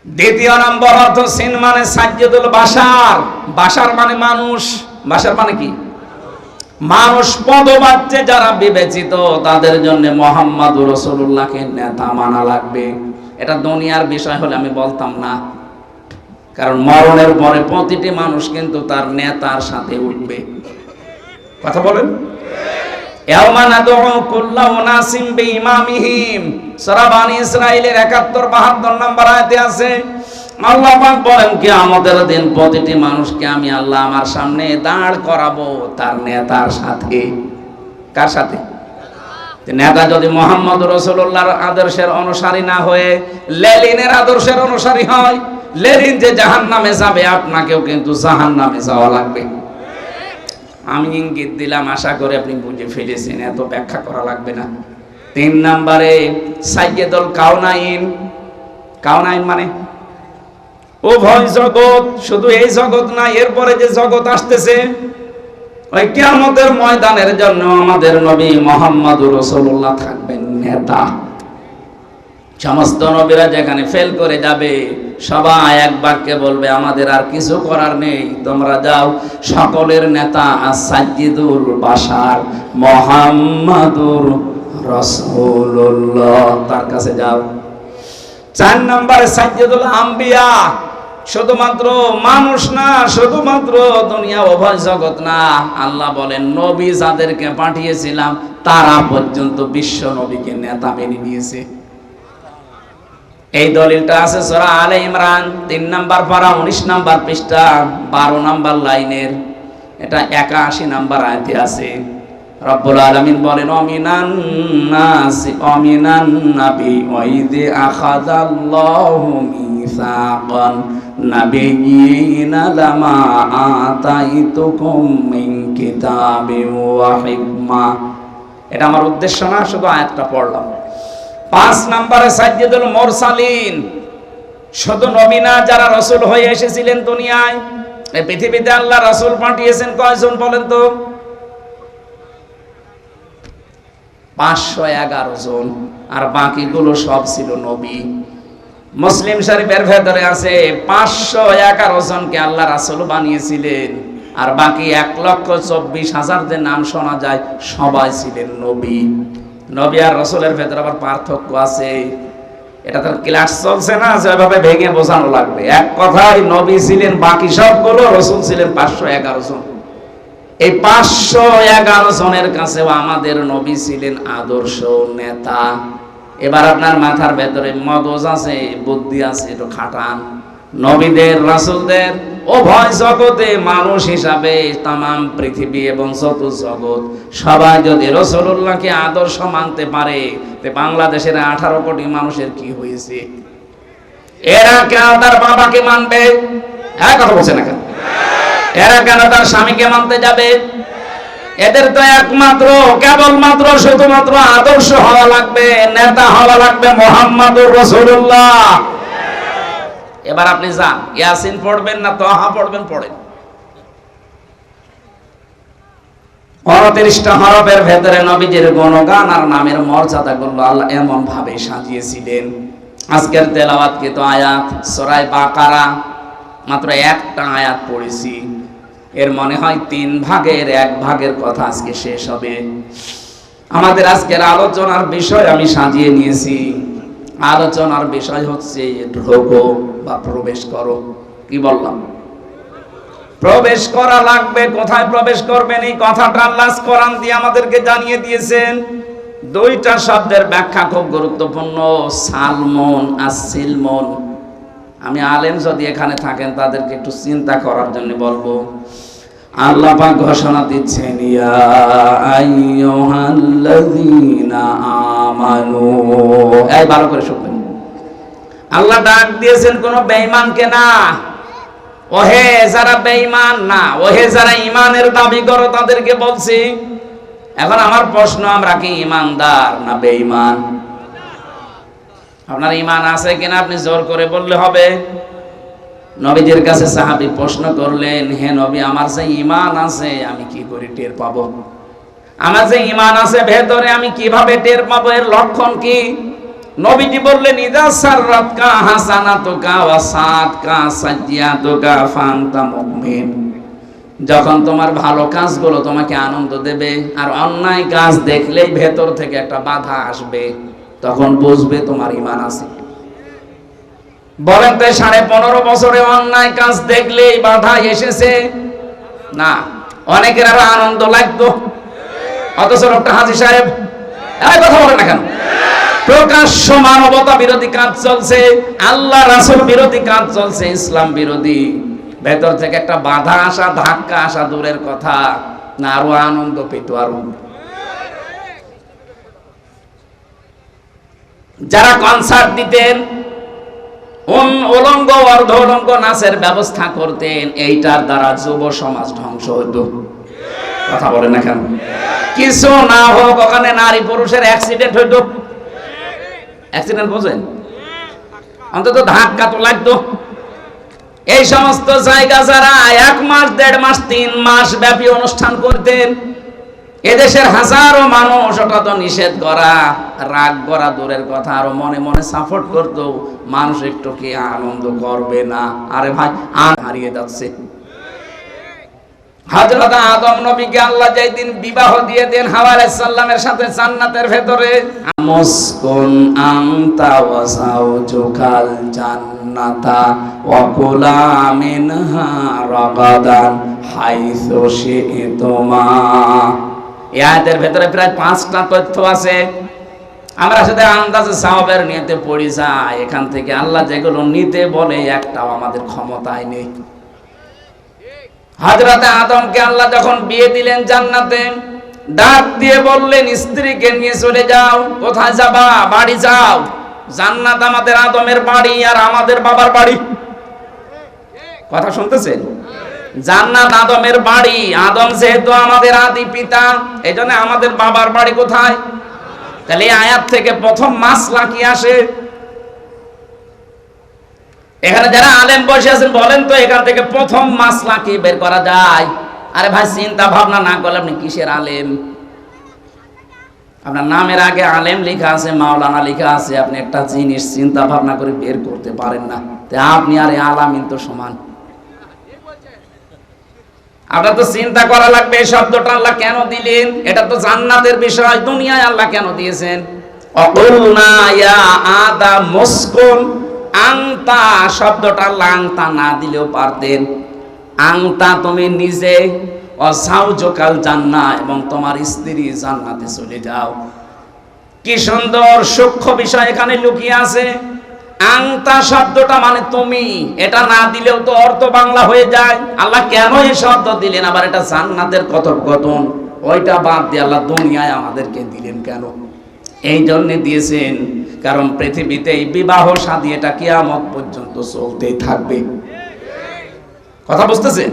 দ্বিতীয় নম্বর অর্থ সিন মানে সাজ্জাদুল বাশার, বাশার মানে মানুষ, বাশার মানে কি মানুষ। পদবাচ্যে যারা বিবেচিত তাদের জন্য মুহাম্মদুর রাসূলুল্লাহকে নেতা মানা লাগবে। এটা দুনিয়ার বিষয় হলে আমি বলতাম না, কারণ মরণের পরে প্রতিটি মানুষ কিন্তু তার নেতার সাথে উঠবে। কথা বলেন। ইয়াওমা নাদউ কুল্লা উনাসিম বিইমামিহিম, সূরা বনী ইসরাঈলের ৭১ ৭২ নম্বর আয়াতে আছে, আল্লাহ পাক বলেন কিয়ামতের দিন প্রতিটি মানুষকে আমি আল্লাহ আমার সামনে দাঁড় করাবো তার নেতার সাথে। কার সাথে? নেতা যদি মুহাম্মদ রাসূলুল্লাহর আদর্শের অনুসারী না হয়ে লেনিনের আদর্শের অনুসারী হয়, লেনিন যে জাহান্নামে যাবে আপনাকেও কিন্তু জাহান্নামে যাওয়া লাগবে। আমি ইঙ্গিত দিলাম, আশা করি আপনি বুঝে ফেলেছেন, এত ব্যাখ্যা করা লাগবে না। ৩ নম্বরে সাইয়্যিদুল কাউনাইন, কাউনাইন মানে উভয় জগৎ, শুধু এই জগৎ না, এরপরে যে জগৎ আসতেছে ওই কিয়ামতের ময়দানের জন্য আমাদের নবী মুহাম্মদুর রাসূলুল্লাহ থাকবেন নেতা। সমস্ত নবীরা যেখানে ফেল করে যাবে সবাই এক বাক্যে বলবে আমাদের আর কিছু করার নেই, তোমরা যাও, সকলের নেতা সাইয়্যিদুল বাশার মুহাম্মদুর রাসূলুল্লাহ, তার কাছে যাও। ৪ নম্বরে সাইয়্যিদুল আম্বিয়া, শুধুমাত্র মানুষ না, শুধুমাত্র দুনিয়া উভয় জগৎ না, আল্লাহ বলেন নবী যাদেরকে পাঠিয়েছিলাম তারা পর্যন্ত বিশ্ব নবীকে নেতা মেনে নিয়েছে। এই দলিলটা আছে সূরা আলে ইমরান ৩ নম্বর পারা ১৯ নম্বর পৃষ্ঠা ১২ নম্বর লাইনের, এটা ৮১ নম্বর আয়াতে আছে। রব্বুল আলামিন বলেন অমিনান নাসি অমিনান নাবি ওয়াইদি আখাযাল্লাহু মিসাকান নাবিয়িনা লামা আতাইতুকুম মিন কিতাবিন ওয়া হিকমা। এটা আমার উদ্দেশ্য না, শুধু আয়াতটা পড়লাম। ৫ নম্বরে সাইয়্যিদুল মুরসালিন, শুধু নবী না, যারা রাসূল হয়ে এসেছিলেন দুনিয়ায়। এই পৃথিবীতে আল্লাহ রাসূল পাঠিয়েছেন কয়জন বলেন তো? ৫১১ জন, আর বাকিগুলো সব ছিল নবী। মুসলিম শরীফের ভেতরে আছে ৫১১ জনকে আল্লাহ রাসূল বানিয়েছিলেন, আর বাকি ১,২৪,০০০ যে নাম শোনা যায় সবাই ছিলেন নবী। নবী আর রাসূলের ভেতরে আবার পার্থক্য আছে, এটা তো ক্লাস চলছে না, যেভাবে ভেঙে বোঝানো লাগবে। এক কথায় নবী ছিলেন বাকি সবগুলো, রাসূল ছিলেন ৫১১ জন। এই ৫১১ জনের কাছেও আমাদের নবী ছিলেন আদর্শ নেতা। এবার আপনার মাথার ভেতরে মগজ আছে, বুদ্ধি আছে, একটু খাটান। নবীদের রাসূলদের উভয় জগতে মানুষ হিসাবে তামাম পৃথিবী এবং যত জগৎ সবাই যদি রাসূলুল্লাহকে আদর্শ মানতে পারে, তে বাংলাদেশের ১৮ কোটি মানুষের কি হয়েছে? এরা কেন তার বাবাকে মানবে? হ্যাঁ, কথা বলছে না কেন? এরা কেন তার স্বামীকে মানতে যাবে? এদের তো একমাত্র কেবলমাত্র শুধুমাত্র আদর্শ হওয়া লাগবে, নেতা হওয়া লাগবে মুহাম্মদুর রাসূলুল্লাহ। এবার আপনি যান, ইয়াসিন পড়বেন না তাহা পড়বেন, পড়েন। ২৯টা হরফের ভেতরে নবীজির গুণগান আর নামের মর্যাদাগুলো আল্লাহ এমন ভাবে সাজিয়েছিলেন। আজকের তেলাওয়াতকৃত আয়াত সূরা বাকারা, মাত্র একটা আয়াত পড়েছি, এর মনে হয় ৩ ভাগের ১ ভাগের কথা আজকে শেষ হবে। আমাদের আজকের আলোচনার বিষয় আমি সাজিয়ে নিয়েছি। আলোচনার বিষয় হচ্ছে ঢোকো বা প্রবেশ করো। কি বললাম? প্রবেশ করা লাগবে। কোথায় প্রবেশ করবেন এই কথাটা আল্লাহ কোরআন দিয়ে আমাদেরকে জানিয়ে দিয়েছেন। 2টা শব্দের ব্যাখ্যা খুব গুরুত্বপূর্ণ, সালমন আর সিলমন। আমি আলেম যদি এখানে থাকেন তাদেরকে একটু চিন্তা করার জন্য বলবো। আল্লাহ পাক ঘোষণা দিচ্ছেন ইয়া আইয়ুহাল্লাযীনা আমানু, এই ভালো করে শুনবেন। আল্লাহ ডাক দিয়েছেন কোন বেঈমানকে না, ওহে যারা বেঈমান না, ওহে যারা ঈমানের দাবি করো তাদেরকে বলছি। এখন আমার প্রশ্ন, আমরা কি ঈমানদার না বেঈমান? আপনার ঈমান আছে কিনা আপনি জোর করে বললে হবে। নবীজির কাছে সাহাবী প্রশ্ন করলেন, হে নবী, আমার যে ঈমান আছে আমি কি করে টের পাবো? আমার যে ঈমান আছে ভেতরে আমি কিভাবে টের পাবো? এর লক্ষণ কি? নবীজি বললেন ইদা সাররাতকা হাসানাতুকা ওয়া সাআতকা সাজ্জিয়াতুকা ফান্তা মুমিন। যখন তোমার ভালো কাজগুলো তোমাকে আনন্দ দেবে আর অন্যায় কাজ দেখলেই ভেতর থেকে একটা বাধা আসবে, তখন বুঝবে তোমার ঈমান আছে। বলেন তো 15.5 বছরে অন্যায় কাজ দেখলেই বাধা এসেছে না? অনেকের আরো আনন্দ লাগতো, অথচ লোকটা হাজী সাহেব এই কথা বলে না কেন? প্রকাশ্য মানবতা বিরোধী কাজ চলছে, আল্লাহ রাসূল বিরোধী কাজ চলছে, ইসলাম বিরোধী। ভেতর থেকে একটা বাধা আসা, ধাক্কা আসা দূরের কথা, না আরো আনন্দ পেত আরো। যারা কনসার্ট দিতেন, উলঙ্গ অর্ধ উলঙ্গ নাচের ব্যবস্থা করতেন, এইটার দ্বারা যুব সমাজ ধ্বংস হতো। কথা বলে না কেন? কিছু না হোক ওখানে নারী পুরুষের অ্যাক্সিডেন্ট হইতো। অ্যাক্সিডেন্ট বোঝেন? অন্তত ধাক্কা তো লাগতো। এই সমস্ত জায়গা যারা 1 মাস 1.5 মাস 3 মাস ব্যাপী অনুষ্ঠান করতেন, এদেশের হাজারো মানুষ ওটা তো নিষেধ করা, রাগ করা দূরের কথা, আরো মনে মনে সাপোর্ট করতো। মানুষ একটু কি আনন্দ করবে না? আরে ভাই হারিয়ে যাচ্ছে। হযরত আদম নবীকে আল্লাহ যেই দিন বিবাহ দিয়ে দেন হাওয়া আলাইহিস সালামের সাথে জান্নাতের ভেতরে, মুসকুন আনতা ওয়া যাওজুকাল জান্নাতা ওয়া কুলা মিনহা রাগাদান হাইসু শি'তুমা। এই আয়াতের ভেতরে প্রায় 5টা তথ্য আছে। আমরা সাথে আন্দাজে সাওয়াবের নিয়তে পড়ি যাই, এখান থেকে আল্লাহ যেগুলো নিতে বলে একটাও আমাদের ক্ষমতায় নেই। হযরত আদমকে আল্লাহ যখন বিয়ে দিলেন জান্নাতে, ডাক দিয়ে বললেন স্ত্রীকে নিয়ে চলে যাও। কোথায় যাবা? বাড়ি যাও। জান্নাত আমাদের আদমের বাড়ি আর আমাদের বাবার বাড়ি। কথা শুনতেছেন? জান্নাত আদমের বাড়ি, আদম যেহেতু আমাদের আদি পিতা, এইজন্য আমাদের বাবার বাড়ি কোথায়? তাহলে এই আয়াত থেকে প্রথম মাসলা কি আসে? এখানে যারা আলেম বসে আছেন বলেন তো এখান থেকে প্রথম মাসলা কি বের করা যায়? আরে ভাই চিন্তা ভাবনা না করলে আপনি কিসের আলেম? আপনার নামের আগে আলেম লেখা আছে, মাওলানা লেখা আছে, আপনি একটা জিনিস চিন্তা ভাবনা করে বের করতে পারেন না, তা আপনি আর আলামিন তো সমান। আপনার তো চিন্তা করা লাগবে এই শব্দটা আল্লাহ কেন দিলেন। এটা তো জান্নাতের বিষয়, দুনিয়ায় আল্লাহ কেন দিয়েছেন? অকুলনা ইয়া আদাম মুসকুন আংতা শব্দটা লাংতা না দিলেও পারতেন। আংতা তুমি নিজে, অসাউজকাল জান্নাহ এবং তোমার স্ত্রী জান্নাতে চলে যাও। কি সুন্দর সূক্ষ্ম বিষয় এখানে লুকিয়ে আছে। আংতা শব্দটা মানে তুমি, এটা না দিলেও তো অর্থ বাংলা হয়ে যায়। আল্লাহ কেন এই শব্দ দিলেন? আবার এটা জান্নাতের কথোপকথন, ওইটা বাদ দিয়ে আল্লাহ দুনিয়ায় আমাদেরকে দিলেন কেন? এই জন্য দিয়েছেন কারণ পৃথিবীতে এই বিবাহ শাদী এটা কিয়ামত পর্যন্ত চলতেই থাকবে। কথা বুঝতেছেন?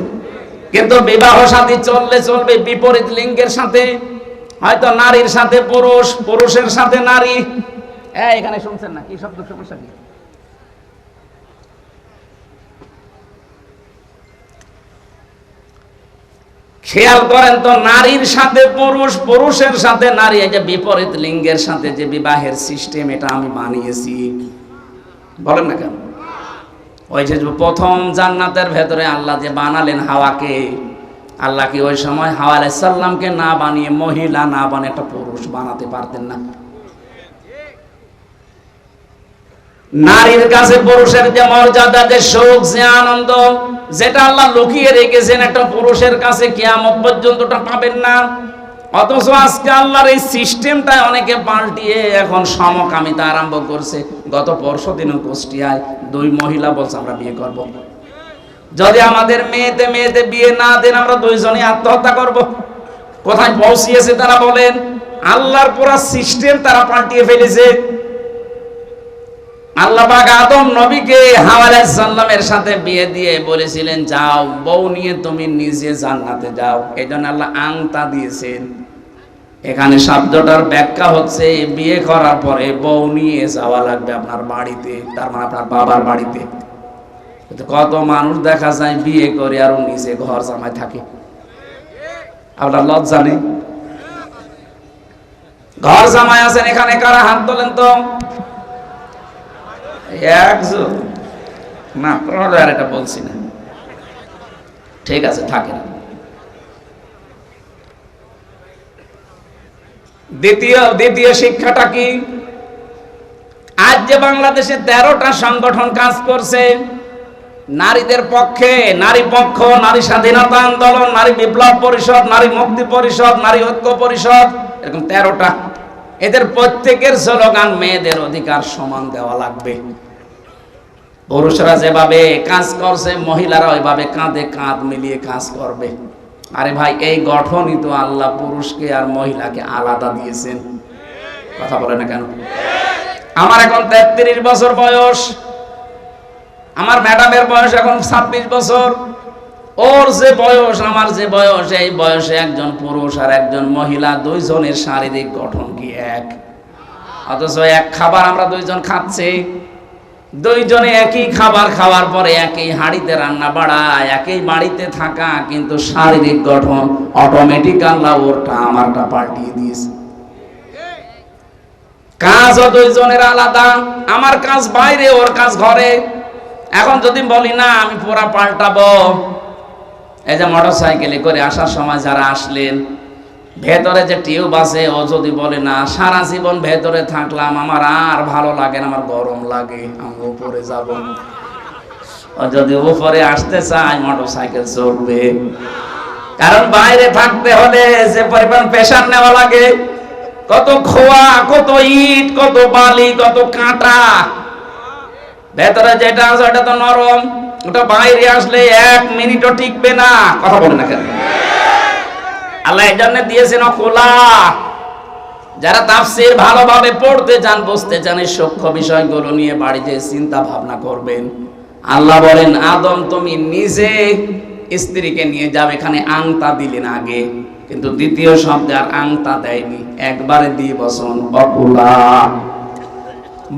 কিন্তু বিবাহ শাদী চললে চলবে বিপরীত লিঙ্গের সাথে, হয়তো নারীর সাথে পুরুষ, পুরুষের সাথে নারী। এখানে শুনছেন না কি শব্দ? সমস্যা কি? খেয়াল করেন তো, নারীর সাথে পুরুষ, পুরুষের সাথে নারী, এই যে বিপরীত লিঙ্গের সাথে যে বিবাহের সিস্টেম, এটা আমি বানিয়েছি। বলেন না কেন? ওই যে প্রথম জান্নাতের ভেতরে আল্লাহ যে বানালেন হাওয়াকে, আল্লাহ কি ওই সময় হাওয়া আলাইহিস সালামকে না বানিয়ে, মহিলা না বানিয়ে একটা পুরুষ বানাতে পারতেন না? নারীর কাছে পুরুষের যে মর্যাদা, যে সুখ, যে আনন্দ, যেটা আল্লাহ লুকিয়ে রেখেছেন একটা পুরুষের কাছে কিয়ামত পর্যন্ত ওটা পাবেন না। অথচ আজকে আল্লাহর এই সিস্টেমটা অনেকে পাল্টিয়ে এখন সমকামিতা আরম্ভ করছে। গত পরশুদিনও কুষ্টিয়ায় 2 মহিলা বলছে আমরা বিয়ে করব, যদি আমাদের মেয়েতে বিয়ে না দেন আমরা 2 জনই আত্মহত্যা করব। কোথায় পৌঁছিয়েছে তারা বলেন? আল্লাহর পুরো সিস্টেম তারা পাল্টিয়ে ফেলেছে। আল্লাহ পাক আদম নবীকে হাওয়া আলাইহিস সালামের সাথে বিয়ে দিয়ে বলেছিলেন যাও বউ নিয়ে তুমি নিজে জান্নাতে যাও। এইজন্য আল্লাহ আংতা দিয়েছেন। এখানে শব্দটার ব্যাখ্যা হচ্ছে বিয়ে করার পরে বউ নিয়ে যাওয়া লাগবে আপনার বাড়িতে, তার মানে আপনার বাবার বাড়িতে। কত মানুষ দেখা যায় বিয়ে করে আর নিজে ঘর জামাই থাকে। আপনার লজ্জা নেই? ঘর জামাই আছেন এখানে কারা? হাত তোলেন তো। একজন না, আর এটা বলছি না, ঠিক আছে থাকে না। দ্বিতীয় শিক্ষাটা কি? আজ যে বাংলাদেশে 13টা সংগঠন কাজ করছে নারীদের পক্ষে, নারী পক্ষ, নারী স্বাধীনতা আন্দোলন, নারী বিপ্লব পরিষদ, নারী মুক্তি পরিষদ, নারী ঐক্য পরিষদ, এরকম 13টা, এদের প্রত্যেকের স্লোগান মেয়েদের অধিকার সমান দেওয়া লাগবে। পুরুষরা যেভাবে কাজ করছে মহিলারা ওইভাবে কাঁধে কাঁধ মিলিয়ে কাজ করবে। আরে ভাই, এই গঠনই তো আল্লাহ পুরুষকে আর মহিলাকে আলাদা দিয়েছেন। কথা বলে না কেন? আমার এখন 33 বছর বয়স, আমার ম্যাডামের বয়স এখন 26 বছর। ওর যে বয়স আমার যে বয়স, এই বয়সে একজন পুরুষ আর একজন মহিলা দুইজনের শারীরিক গঠন কি এক? অথচ এক খাবার আমরা দুইজন খাচ্ছি, দুইজনে একই খাবার খাওয়ার পরে একই হাঁড়িতে রান্না বাড়া, একই বাড়িতে থাকা, কিন্তু শারীরিক গঠন অটোমেটিক আল্লাহ ওরটা আমারটা পাল্টিয়ে দিয়েছে। কাজও দুইজনের আলাদা, আমার কাজ বাইরে, ওর কাজ ঘরে। এখন যদি বলি না আমি পুরা পাল্টাবো, এই যে মোটরসাইকেলে করে আসার সময় যারা আসলেন, ভেতরে যে টিউব আছে, ও যদি বলে না সারা জীবন ভেতরে থাকলাম, আমার আর ভালো লাগে না, আমার গরম লাগে, আমি উপরে যাব, ও যদি উপরে আসতে চায় মোটরসাইকেল চলবে। কারণ বাইরে থাকতে হলে যে পরিমাণ প্রেসার নেওয়া লাগে, কত খোয়া, কত ইট, কত বালি, কত কাঁটা, ভেতরে যেটা আছে ওটা তো নরম, ওটা বাইরে আসলে 1 মিনিটও টিকবে না। কথা বলে না কেন? আল্লাহ এই জন্য দিয়েছেন খোলা। যারা তাফসীর ভালোভাবে পড়তে চান, বুঝতে চান, এই সূক্ষ্ম বিষয়গুলো নিয়ে বাড়িতে চিন্তা ভাবনা করবেন। আল্লাহ বলেন, আদম তুমি নিজে স্ত্রীকে নিয়ে যাও, এখানে আংতা দিলেন আগে, কিন্তু দ্বিতীয় শব্দে আর আংতা দেয়নি, একবারে দিয়ে বসন অকুলা।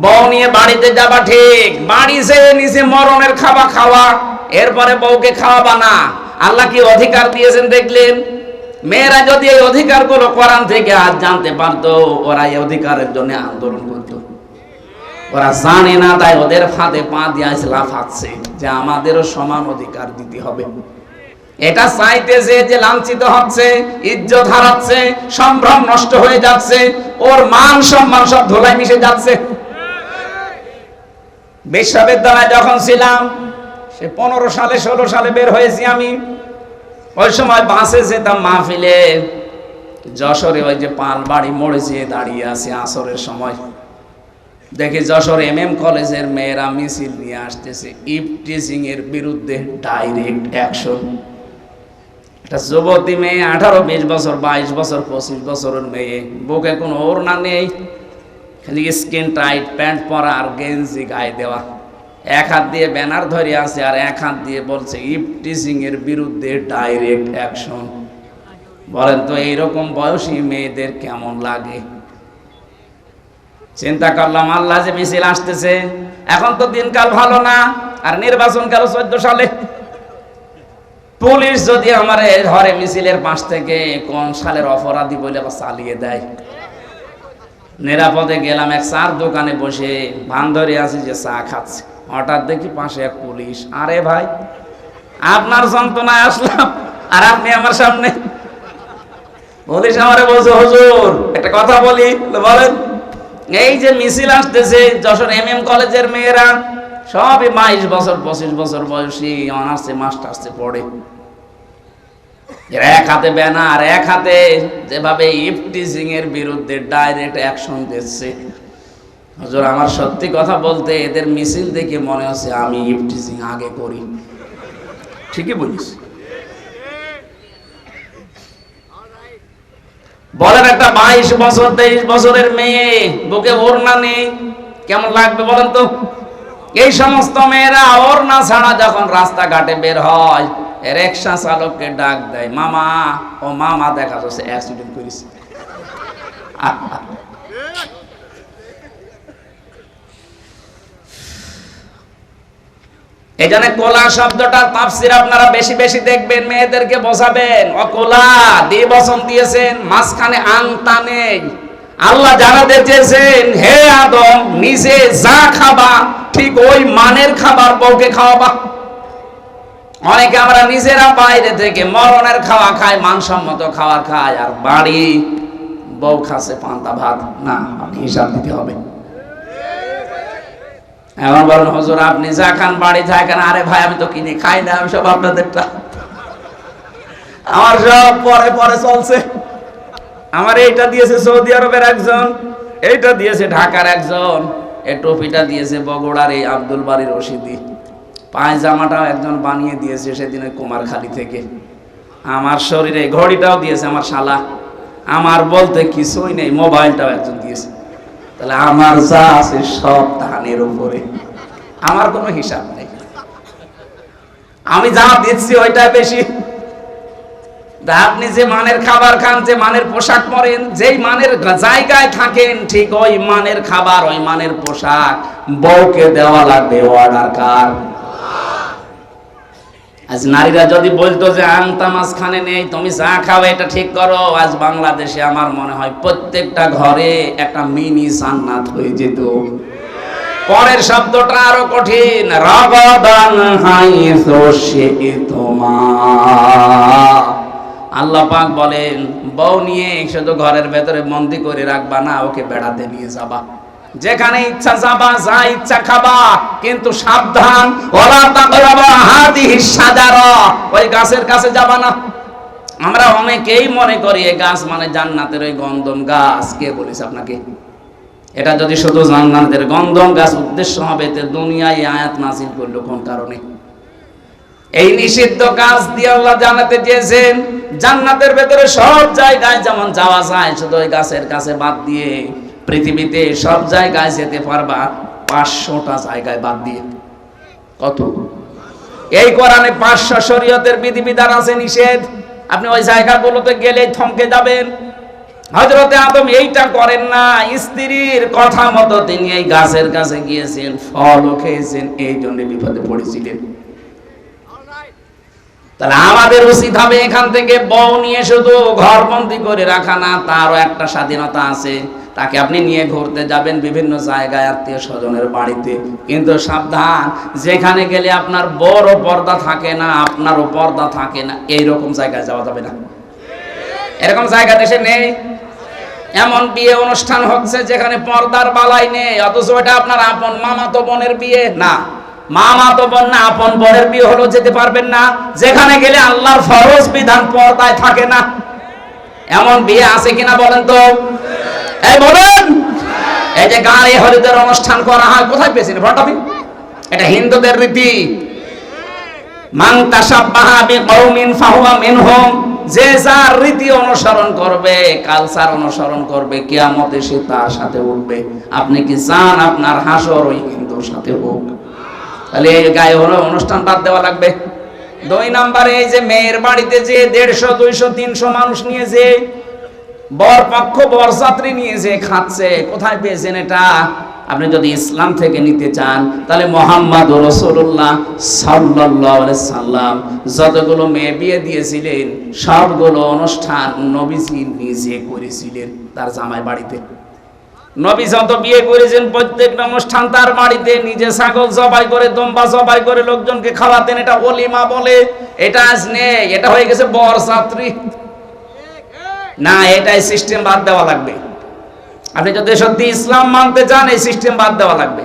বউ নিয়ে বাড়িতে যাবা ঠিক, বাড়ি যেয়ে নিজে মরণের খাবার খাওয়া, এরপরে বউকে খাওয়াবা না। আল্লাহ কি অধিকার দিয়েছেন দেখলেন? মেয়েরা যদি এই অধিকারগুলো কোরআন থেকে আজ জানতে পারতো, ওরা এই অধিকারের জন্য আন্দোলন করতো। ওরা জানে না, তাই ওদের ফাঁদে পা দিয়ে লাফাচ্ছে যে আমাদেরও সমান অধিকার দিতে হবে। এটা চাইতেছে যে লাঞ্ছিত হচ্ছে, ইজ্জত হারাচ্ছে, সম্ভ্রম নষ্ট হয়ে যাচ্ছে, ওর মান সম্মান সব ধুলায় মিশে যাচ্ছে। বিশ্ববিদ্যালয়ে যখন ছিলাম, সে 15 সালে 16 সালে বের হয়েছি আমি, ওই সময় বাসে যেতাম মাহফিলে, যশোরে ওই যে পাল বাড়ি মোড়ে যেয়ে দাঁড়িয়ে আছে আসরের সময়, দেখি যশোর MM কলেজের মেয়েরা মিছিল নিয়ে আসতেছে ইফটিজিং এর বিরুদ্ধে, ডাইরেক্ট অ্যাকশন। একটা যুবতী মেয়ে, 18-20 বছর, 22 বছর, 25 বছরের মেয়ে, বুকে কোনো ওড়না নেই, খালি স্কিন টাইট প্যান্ট পরা আর গেঞ্জি গায়ে দেওয়া, এক হাত দিয়ে ব্যানার ধরে আছে আর এক হাত দিয়ে বলছে ইফটিজিং এর বিরুদ্ধে ডাইরেক্ট অ্যাকশন। বলেন তো এইরকম বয়সী মেয়েদের কেমন লাগে? চিন্তা করলাম, আল্লাহ যে মিছিল আসতেছে, এখন তো দিনকাল ভালো না, আর নির্বাচন গেল 14 সালে। পুলিশ যদি আমার ধরে মিছিলের পাশ থেকে, কোন সালের অপরাধী বলে আবার চালিয়ে দেয়। নিরাপদে গেলাম, এক চার দোকানে বসে ভান ধরে আছি যে চা খাচ্ছে, হঠাৎ দেখি পাশে এক পুলিশ। আরে ভাই, আপনার যন্ত্রণায় আসলাম আর আপনি আমার সামনে। পুলিশ আমারে বলছে, হুজুর একটা কথা বলি। বলেন। এই যে মিছিল আসতেছে, যশোর MM কলেজের মেয়েরা সবই 22 বছর 25 বছর বয়সী, অনার্সে মাস্টার্সে পড়ে, এক হাতে ব্যানার, এক হাতে যেভাবে ইফটিজিং এর বিরুদ্ধে ডাইরেক্ট অ্যাকশন দিচ্ছে। হুজুর আমার সত্যি কথা বলতে এদের মিছিল দেখে মনে হচ্ছে আমি ইফটিজিং আগে করি। ঠিকই বলিস। বলেন, একটা 22 বছর 23 বছরের মেয়ে, বুকে ওড়না নেই, কেমন লাগবে বলেন তো? এই সমস্ত মেয়েরা ওড়না ছাড়া যখন রাস্তাঘাটে বের হয়, রিকশা চালককে ডাক দেয়, মামা, ও মামা, দেখা যাচ্ছে অ্যাক্সিডেন্ট করেছে। এই জন্য কোলা শব্দটার তাফসীর আপনারা বেশি বেশি দেখবেন, মেয়েদেরকে বোঝাবেন। অকোলা দ্বিবচন দিয়েছেন, মাঝখানে আংতা নেই। আল্লাহ জানাতে চেয়েছেন, হে আদম, নিজে যা খাবা ঠিক ওই মানের খাবার বউকে খাওয়াবা। অনেকে আমরা নিজেরা বাইরে থেকে মরণের খাওয়া খাই, মানসম্মত খাওয়া খাই, আর বাড়ি বউ খাচ্ছে পান্তা ভাত। না, আপনি হিসাব দিতে হবে। এমন বলেন, হুজুর আপনি যা খান বাড়ি থাকেন। আরে ভাই, আমি তো কিনে খাই না, আমি সব আপনাদেরটা, আমার সব পরে পরে চলছে। আমার এইটা দিয়েছে সৌদি আরবের একজন, এইটা দিয়েছে ঢাকার একজন, এই টুপিটা দিয়েছে বগুড়ার এই আব্দুল বাড়ির রশিদি, পায়জামাটাও একজন বানিয়ে দিয়েছে সেদিন কুমারখালী থেকে, আমার শরীরে ঘড়িটাও দিয়েছে আমার শালা, আমার বলতে কিছুই নেই, মোবাইলটাও একজন দিয়েছে। তাহলে আমার যা আছে সব ধানের উপরে, আমার কোনো হিসাব নেই। আমি যা দিচ্ছি ওইটা বেশি। আপনি যে মানের খাবার খান, যে মানের পোশাক পরেন, যেই মানের জায়গায় থাকেন, ঠিক ওই মানের খাবার, ওই মানের পোশাক বউকে দেওয়া লাগবে। অর্ডার কার? আজ নারীরা যদি বলতো যে আংতা মাঝখানে নেই, তুমি যা খাও এটা ঠিক করো, আজ বাংলাদেশে আমার মনে হয় প্রত্যেকটা ঘরে একটা মিনি জান্নাত হয়ে যেত। পরের শব্দটা আরো কঠিন, রগদান হাইসু শি'তুমা। আল্লাহ পাক বলেন, বউ নিয়ে শুধু ঘরের ভেতরে বন্দি করে রাখবা না, ওকে বেড়াতে নিয়ে যাবা, যেখানে ইচ্ছা যাবা, যা ইচ্ছা খাবা, কিন্তু সাবধান, ওয়ালা তাকরাবা হাদিহিস শাজারা, ওই গাছের কাছে যাবা না। আমরা অনেকেই মনে করি এই গাছ মানে জান্নাতের ওই গন্ধম গাছ। কে বলেছে আপনাকে? এটা যদি শুধু জান্নাতের গন্ধম গাছ উদ্দেশ্য হবে, তো দুনিয়ায় আয়াত নাযিল করলো কোন কারণে? এই নিষিদ্ধ গাছ দিয়ে আল্লাহ জানাতে চেয়েছেন জান্নাতের ভেতরে সব জায়গায় যেমন যাওয়া যায়, শুধু ওই গাছের কাছে বাদ দিয়ে পৃথিবীতে সব জায়গায় যেতে পারবা, 500টা জায়গায় বাদ দিয়ে। কত? এই কোরআনে 500 শরীয়তের বিধিবিধান আছে নিষেধ। আপনি ওই জায়গাগুলোতে গেলেই থমকে যাবেন। হযরতে আদম এইটা করেন না, স্ত্রীর কথা মতো তিনি এই গাছের কাছে গিয়েছেন, ফলও খেয়েছেন, এই জন্য বিপদে পড়েছিলেন। তাহলে আমাদের উচিত হবে এখান থেকে বউ নিয়ে শুধু ঘরবন্দি করে রাখা না, তারও একটা স্বাধীনতা আছে। তাকে আপনি নিয়ে ঘুরতে যাবেন বিভিন্ন জায়গায়, আত্মীয় স্বজনের বাড়িতে, কিন্তু সাবধান, যেখানে গেলে আপনার বড় পর্দা থাকে না, আপনারও পর্দা থাকে না, এইরকম জায়গায় যাওয়া যাবে না। এরকম জায়গা দেশে নেই। এমন বিয়ে অনুষ্ঠান হচ্ছে যেখানে পর্দার বালাই নেই, অথচ ওটা আপনার আপন মামাতো বোনের বিয়ে। না, মামাতো বোন না, আপন বোনের বিয়ে হলো যেতে পারবেন না, যেখানে গেলে আল্লাহর ফরজ বিধান পর্দায় থাকে না। এমন বিয়ে আছে কিনা বলেন তো? এই বলেন, এই যে গায়ে হলুদের অনুষ্ঠান করা হয়, কোথায় পেয়েছেন? ভট্টাপি, এটা হিন্দুদের রীতি। মান তাশাব্বাহা বিকওমিন ফাহুয়া মিনহুম, যে যার রীতি অনুসরণ করবে, কালচার অনুসরণ করবে, কিয়ামতে সে তার সাথে উঠবে। আপনি কি চান আপনার হাসর ওই হিন্দুর সাথে হোক? তাহলে এই গায়ে হলো অনুষ্ঠান বাদ দেওয়া লাগবে। 2 নম্বরে, এই যে মেয়ের বাড়িতে যে 150, 200, 300 মানুষ নিয়ে যে বর পক্ষ বরযাত্রী নিয়ে যে খাচ্ছে, কোথায় পেয়েছেন এটা? আপনি যদি ইসলাম থেকে নিতে চান, তাহলে মুহাম্মদুর রাসূলুল্লাহ সাল্লাল্লাহু আলাইহি সাল্লাম যতগুলো মেয়ে বিয়ে দিয়েছিলেন, সবগুলো অনুষ্ঠান নবীজি নিজে করেছিলেন তার জামাই বাড়িতে। নবী যত বিয়ে করেছেন প্রত্যেকটা অনুষ্ঠান তার বাড়িতে নিজে ছাগল জবাই করে, দম্বা জবাই করে লোকজনকে খাওয়াতেন। এটা ওলিমা বলে। এটা আজ নেই, এটা হয়ে গেছে বরযাত্রী। না, এটাই সিস্টেম বাদ দেওয়া লাগবে। আপনি যদি সত্যি ইসলাম মানতে চান, এই সিস্টেম বাদ দেওয়া লাগবে।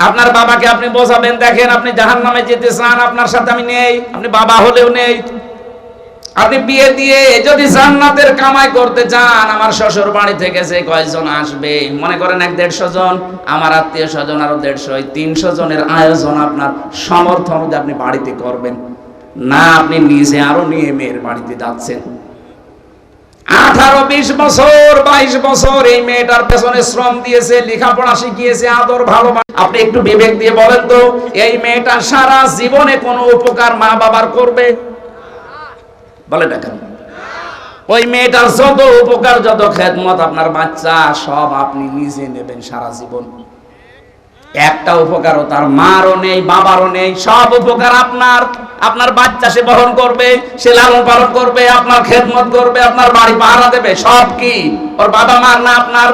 আপনার বাবাকে আপনি বোঝাবেন, দেখেন আপনি জাহান্নামে যেতে চান, আপনার সাথে আমি নেই, আপনি বাবা হলেও নেই। আপনি বিয়ে দিয়ে যদি জান্নাতের কামাই করতে চান, আমার শ্বশুর বাড়ি থেকে যে কয়জন আসবে, মনে করেন 100-150 জন, আমার আত্মীয় স্বজন আরো 150, 300 জনের আয়োজন আপনার সামর্থ্য অনুযায়ী আপনি বাড়িতে করবেন না। আপনি নিজে আরো নিয়ে মেয়ের বাড়িতে যাচ্ছেন। 18-20 বছর 22 বছর এই মেয়েটার পেছনে শ্রম দিয়েছে, লেখাপড়া শিখিয়েছে, আদর ভালোবাসা। আপনি একটু বিবেক দিয়ে বলেন তো, এই মেয়েটা সারা জীবনে কোনো উপকার মা বাবার করবে? বলে না কেন? ওই মেয়েটার যত উপকার, যত খেদমত, আপনার বাচ্চা সব আপনি নিজে নেবেন সারা জীবন। একটা উপকারও তার মারও নেই, বাবারও নেই। সব উপকার আপনার। আপনার বাচ্চা সে বহন করবে, সে লালন পালন করবে, আপনার খেদমত করবে, আপনার বাড়ি পাহারা দেবে। সব কি ওর বাবা মার না আপনার?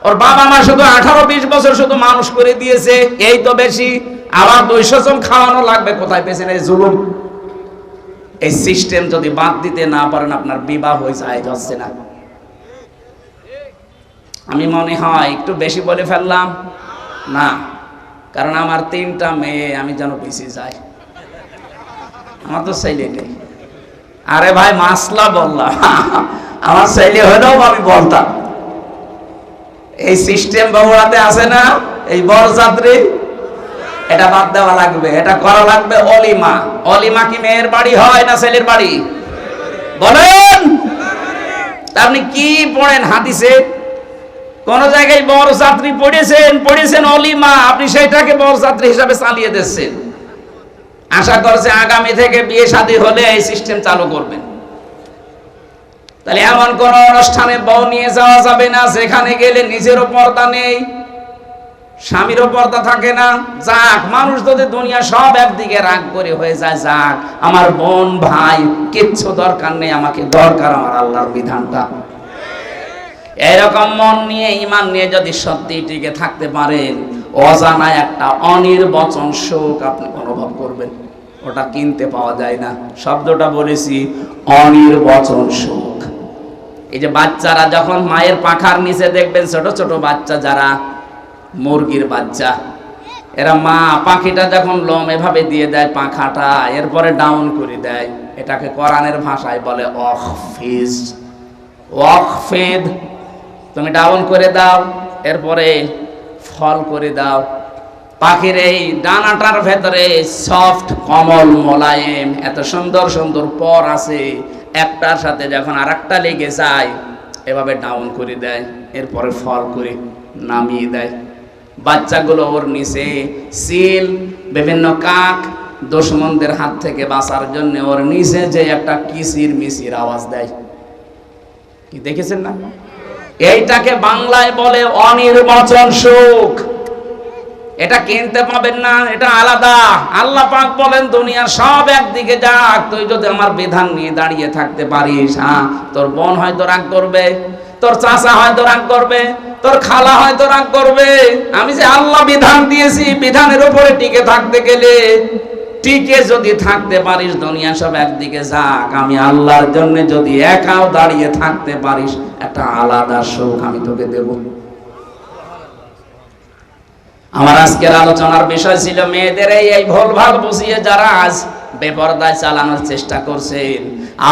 ওর বাবা মা শুধু 18-20 বছর শুধু মানুষ করে দিয়েছে, এই তো বেশি। আবার 200 জন খাওয়ানো লাগবে। কোথায় পেয়েছেন এই জুলুম? এই সিস্টেম যদি বাদ দিতে না পারেন, আপনার বিবাহ জায়েজ হচ্ছে না। আমি মনে হয় একটু বেশি বলে ফেললাম না, কারণ আমার 3টা মেয়ে, আমি যেন বেশি যাই। আমার তো ছেলে নেই। আরে ভাই মাসলা বললাম, আমার ছেলে হলেও আমি বলতাম। এই সিস্টেম বগুড়াতে আছে না, এই বরযাত্রী, এটা বাদ দেওয়া লাগবে। এটা করা লাগবে অলিমা। অলিমা কি মেয়ের বাড়ি হয় না ছেলের বাড়ি? বলেন। আপনি কি পড়েন হাদিসে? কোন জায়গায় বরযাত্রী পড়েছেন অলিমা, আপনি সেটাকে বরযাত্রী হিসাবে চালিয়ে দিচ্ছেন। আশা করছে আগামী থেকে বিয়ে শাদী হলে এই সিস্টেম চালু করবেন। তাহলে এমন কোন অনুষ্ঠানে বউ নিয়ে যাওয়া যাবে না যেখানে গেলে নিজেরও পর্দা নেই, স্বামীরও পর্দা থাকে না। যাক, মানুষ যদি দুনিয়া সব একদিকে রাগ করে হয়ে যায়, যাক, আমার বোন ভাই কিচ্ছু দরকার নেই, আমাকে দরকার আমার আল্লাহর বিধানটা। এরকম মন নিয়ে, ঈমান নিয়ে যদি সত্যি টিকে থাকতে পারেন, অজানা একটা অনির্বচন সুখ আপনি অনুভব করবেন। ওটা কিনতে পাওয়া যায় না। শব্দটা বলেছি, অনির্বচন সুখ। এই যে বাচ্চারা যখন মায়ের পাখার নিচে দেখবেন, ছোট ছোট বাচ্চা যারা মুরগির বাচ্চা, এরা মা পাখিটা যখন লোম এভাবে দিয়ে দেয় পাখাটা, এরপরে ডাউন করে দেয়, এটাকে কোরআনের ভাষায় বলে ওয়াকফিজ। ওয়াকফিদ, তুমি ডাউন করে দাও, এরপরে ফল করে দাও। পাখির এই ডানাটার ভেতরে সফট, কমল, মোলায়েম, এত সুন্দর সুন্দর পর আছে, একটার সাথে যখন আরেকটা লেগে যায়, এভাবে ডাউন করে দেয়, এরপরে ফল করে নামিয়ে দেয়। বাচ্চাগুলো ওর নিচে সিল, বিভিন্ন কাক, দুশমনদের হাত থেকে বাঁচার জন্য ওর নিচে যে একটা কিচির মিচির আওয়াজ দেয়, কি দেখেছেন না? এইটাকে বাংলায় বলে অনির্বচন সুখ। এটা কিনতে পাবেন না, এটা আলাদা। আল্লাহ পাক বলেন দুনিয়ার সব একদিকে যাক, তুই যদি আমার বিধান নিয়ে দাঁড়িয়ে থাকতে পারিস, হ্যাঁ, তোর বোন হয়তো রাগ করবে, তোর চাচা হয়তো রাগ করবে, তোর খালা হয়তো রাগ করবে। আমি যে আল্লাহ বিধান দিয়েছি, বিধানের উপরে টিকে থাকতে গেলে, টিকে যদি থাকতে পারিস, দুনিয়া সব একদিকে যাক, আমি আল্লাহর জন্য যদি একাও দাঁড়িয়ে থাকতে পারিস, একটা আলাদা সুখ আমি তোকে দেব। আমার আজকের আলোচনার বিষয় ছিল মেয়েদের এই ভুলভাল বুঝিয়ে যারা আজ বেপরদায় চালানোর চেষ্টা করছেন।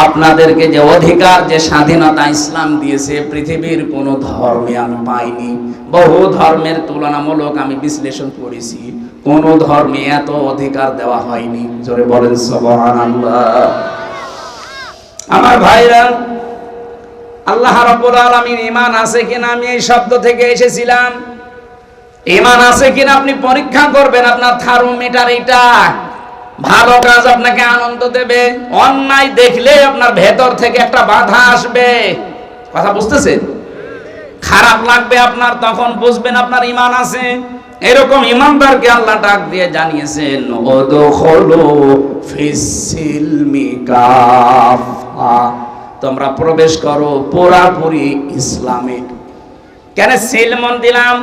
আপনাদেরকে যে অধিকার, যে স্বাধীনতা ইসলাম দিয়েছে, পৃথিবীর কোন ধর্মে আমি পাইনি। বহু ধর্মের তুলনামূলক আমি বিশ্লেষণ করেছি, কোন ধর্মে এত অধিকার দেওয়া হয়নি। জোরে বলেন সুবহানাল্লাহ। আমার ভাইরা, আল্লাহ রাব্বুল আলামিন ঈমান আছে কিনা, আমি এই শব্দ থেকে এসেছিলাম। ঈমান আছে কিনা আপনি পরীক্ষা করবেন। আপনার থার্মোমিটার এটা। ভালো কাজ আপনাকে আনন্দ দেবে, অন্যায় দেখলে আপনার ভেতর থেকে একটা বাধা আসবে। কথা বুঝতেছেন? খারাপ লাগবে আপনার, তখন বুঝবেন আপনার ঈমান আছে। এরকম ঈমানদারকে আল্লাহ ডাক দিয়ে জানিয়েছেন, উদখুলু ফিস-সিলমি কাফা, তোমরা প্রবেশ করো পুরাপুরি ইসলামে। কেন সিলমন দিলাম?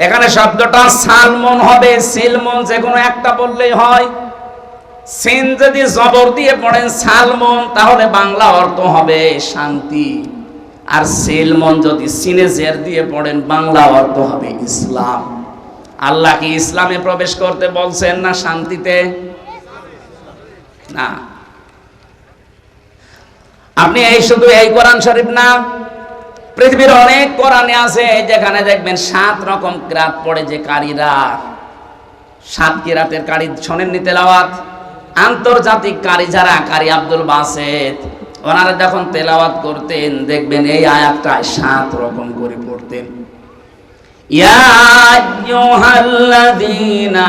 এখানে শব্দটা সালমন হবে, সিলমন যে কোনো একটা বললেই হয়। সিন যদি জবর দিয়ে পড়েন সালমন, তাহলে বাংলা অর্থ হবে শান্তি। আর সিলমন যদি সিনে জের দিয়ে পড়েন, বাংলা অর্থ হবে ইসলাম। আল্লাহ কি ইসলামে প্রবেশ করতে বলছেন না শান্তিতে? না। আপনি এই শুধু এই কোরআন শরীফ না, পৃথিবীর অনেক কোরআনে আছে যেখানে দেখবেন 7 রকম কিরাত পড়ে যে কারীরা, 7 কিরাতের কারী শোনেননি তেলাওয়াত? আন্তর্জাতিক কারী যারা, কারী আব্দুল বাসেত, ওনারা যখন তেলাওয়াত করতেন দেখবেন এই আয়াতটা 7 রকম করে পড়তেন। ইয়া আইয়ুহাল্লাযীনা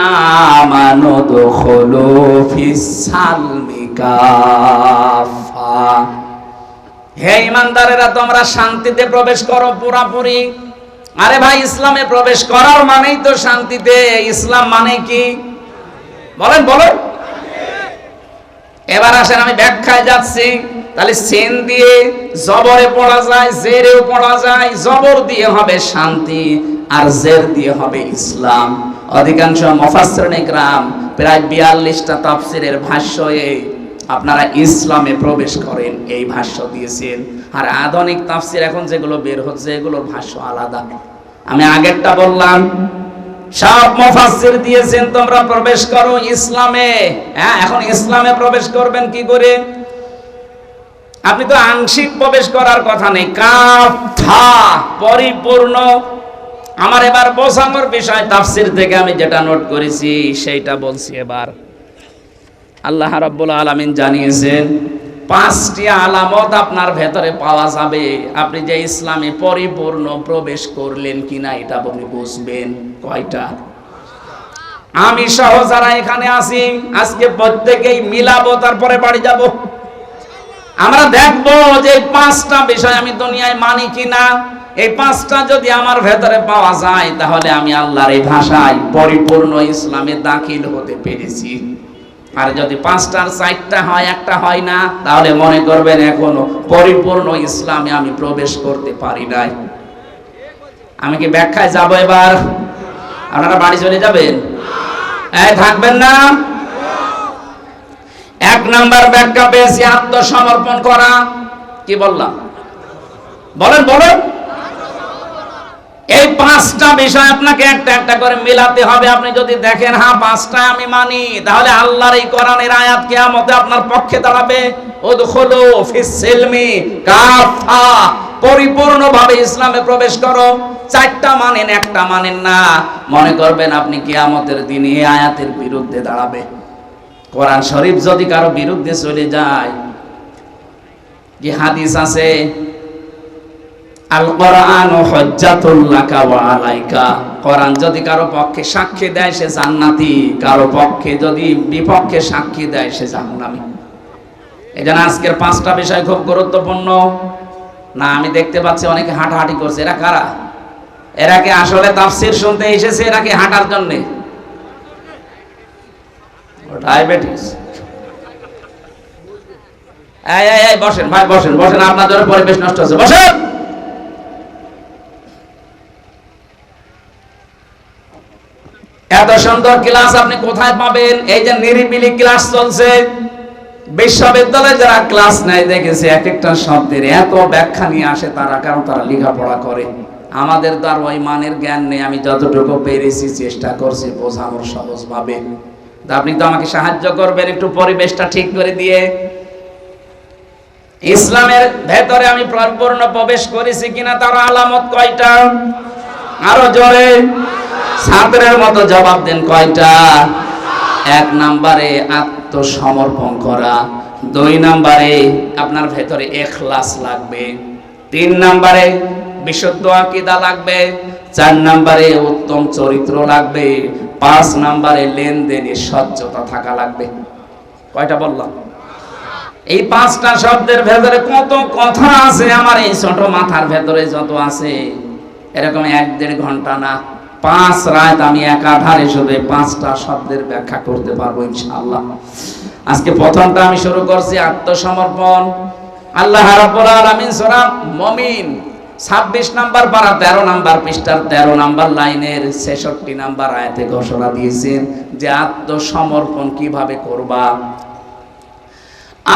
আমানু দুখুলু ফিস-সালমি কাফা, হে ঈমানদারেরা তোমরা শান্তিতে প্রবেশ করো পুরাপুরি। আরে ভাই, ইসলামে প্রবেশ করার মানেই তো শান্তিতে। ইসলাম মানে কি বলেন বলেন। এবার আসেন আমি ব্যাখ্যায় যাচ্ছি। তাহলে সিন দিয়ে জবরে পড়া যায়, জেরেও পড়া যায়। জবর দিয়ে হবে শান্তি, আর জের দিয়ে হবে ইসলাম। অধিকাংশ মুফাসসিরিন ইকরাম প্রায় 42টা তাফসীরের ভাষ্যে আপনারা ইসলামে প্রবেশ করেন এই ভাষ্য দিয়েছেন। আর আধুনিক তাফসীর এখন যেগুলো বের হচ্ছে এগুলোর ভাষ্য আলাদা। আমি আগেরটা বললাম, সব মুফাসসির দিয়েছেন তোমরা প্রবেশ করো ইসলামে। হ্যাঁ, এখন ইসলামে প্রবেশ করবেন কি করে? আপনি তো আংশিক প্রবেশ করার কথা নেই, কাফা পরিপূর্ণ। আমার এবার বোঝানোর বিষয় তাফসীর থেকে আমি যেটা নোট করেছি সেইটা বলছি। এবার আল্লাহ রাব্বুল আলামিন জানিয়েছেন 5টি আলামত আপনার ভেতরে পাওয়া যাবে। আপনি যে ইসলামে পরিপূর্ণ প্রবেশ করলেন কিনা এটা আপনি বুঝবেন। কয়টা? আমি সহ যারা এখানে আছি আজকে প্রত্যেকেই মিলাবো, তারপরে বাড়ি যাব। আমরা দেখবো যে 5টা বিষয় আমি দুনিয়ায় মানি কিনা। এই 5টা যদি আমার ভেতরে পাওয়া যায় তাহলে আমি আল্লাহর এই ভাষায় পরিপূর্ণ ইসলামে দাখিল হতে পেরেছি। আর যদি 5টার 4টা হয়, একটা হয় না, তাহলে মনে করবেন এখনো পরিপূর্ণ ইসলামে আমি প্রবেশ করতে পারি নাই। আমি কি ব্যাখ্যায় যাব এবার? আপনারা বাড়ি চলে যাবেন? এই থাকবেন না? 1 নাম্বার ব্যাখ্যা পেয়েছি আত্মসমর্পণ করা। কি বললাম বলেন বলেন। এই 5টা বিষয় আপনাকে একটা একটা করে মিলাতে হবে। আপনি যদি দেখেন হ্যাঁ 5টা আমি মানি, তাহলে আল্লাহর এই কোরআনের আয়াত কিয়ামতে আপনার পক্ষে দাঁড়াবে। উদখুলু ফিস সিলমি কাফা, পরিপূর্ণভাবে ইসলামে প্রবেশ করো। 4টা মানেন, একটা মানেন না, মনে করবেন আপনি কিয়ামতের দিনে এই আয়াতের বিরুদ্ধে দাঁড়াবে। কোরআন শরীফ যদি কারো বিরুদ্ধে চলে যায়, কি হাদিস আছে, আল কোরআন হুজ্জাতুল লাকা ওয়া আলাইকা। কোরআন যদি কারো পক্ষে সাক্ষী দেয় সে জান্নাতি, কারো পক্ষে যদি বিপক্ষে সাক্ষী দেয় সে জাহান্নামী। এজন্য আজকের 5টা বিষয় খুব গুরুত্বপূর্ণ। না, আমি দেখতে পাচ্ছি অনেকে হাঁটাহাঁটি করছে। এরা কারা? এরা কি আসলে তাফসীর শুনতে এসেছে, এরা কি হাঁটার জন্য? ডায়াবেটিস। এই বসেন ভাই, বসেন বসেন, আপনাদের পরিবেশ নষ্ট হচ্ছে, বসেন। এত সুন্দর ক্লাস আপনি কোথায় পাবেন? এই যে নিরিবিলি ক্লাস চলছে, বিশ্ববিদ্যালয়ে যারা ক্লাস নেয় দেখেছে এক একটা শব্দের এত ব্যাখ্যা নিয়ে আসে তারা, কারণ তারা লেখাপড়া করে। আমাদের তো আর ওই মানের জ্ঞান নেই। আমি যতটুকু পেরেছি চেষ্টা করছি বোঝানোর সহজভাবে। আপনি তো আমাকে সাহায্য করবেন একটু পরিবেশটা ঠিক করে দিয়ে। ইসলামের ভেতরে আমি পরিপূর্ণ প্রবেশ করেছি কিনা তার আলামত কয়টা? আরো জোরে ছাত্রের মতো জবাব দেন, কয়টা? 1 নম্বরে আত্মসমর্পণ করা, 2 নম্বরে আপনার ভেতরে ইখলাস লাগবে, 3 নম্বরে বিশুদ্ধ আকীদা লাগবে, 4 নম্বরে উত্তম চরিত্র লাগবে, 5 নম্বরে লেনদেনে স্বচ্ছতা থাকা লাগবে। কয়টা বললাম? এই 5টা শব্দের ভেতরে কত কথা আছে আমার এই ছোট মাথার ভেতরে যত আছে, এরকম 1-1.5 ঘন্টা না, 5 রাত আমি একাধারে শুধু 5টা শব্দের ব্যাখ্যা করতে পারবো ইনশাআল্লাহ। আজকে প্রথমটা আমি শুরু করছি আত্মসমর্পণ। আল্লাহ রাব্বুল আলামিন সূরা মুমিন 26 নাম্বার পারা 13 নাম্বার পৃষ্ঠার 13 নাম্বার লাইনের 66 নাম্বার আয়াতে ঘোষণা দিয়েছেন যে আত্মসমর্পণ কিভাবে করবা।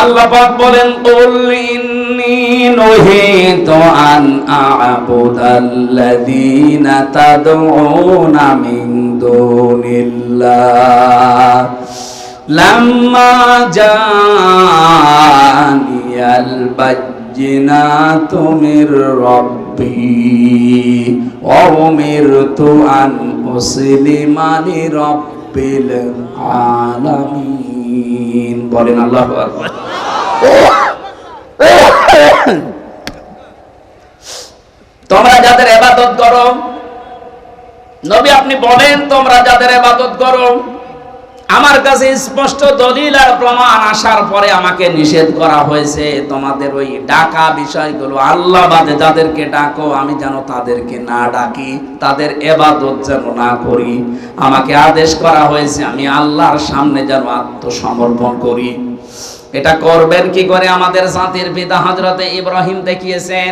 আল্লাহ পাক বলেন, কুল ইন্নী নুহিতু আন আ'বুদাল্লাযীনা তাদউনা মিন দুনিল্লাহ লাম্মা জানিয়াল বাজ্জিনাতু মির রাব্বি ওয়া উমিরতু আন মুসলিমা লিরাব্বিল আলামিন। বলেন আল্লাহু আকবার। তোমরা যাদের ইবাদত করো, নবী আপনি বলেন তোমরা যাদের ইবাদত করো, আমার কাছে স্পষ্ট দলিল আর প্রমাণ আসার পরে আমাকে নিষেধ করা হয়েছে তোমাদের ওই ডাকা বিষয়গুলো, আল্লাহ বাদে যাদেরকে ডাকো আমি যেন তাদেরকে না ডাকি, তাদের ইবাদত যেন না করি। আমাকে আদেশ করা হয়েছে আমি আল্লাহর সামনে যেন আত্মসমর্পণ করি। এটা করবেন কি করে? আমাদের জাতির পিতা হযরতে ইব্রাহিম দেখিয়েছেন।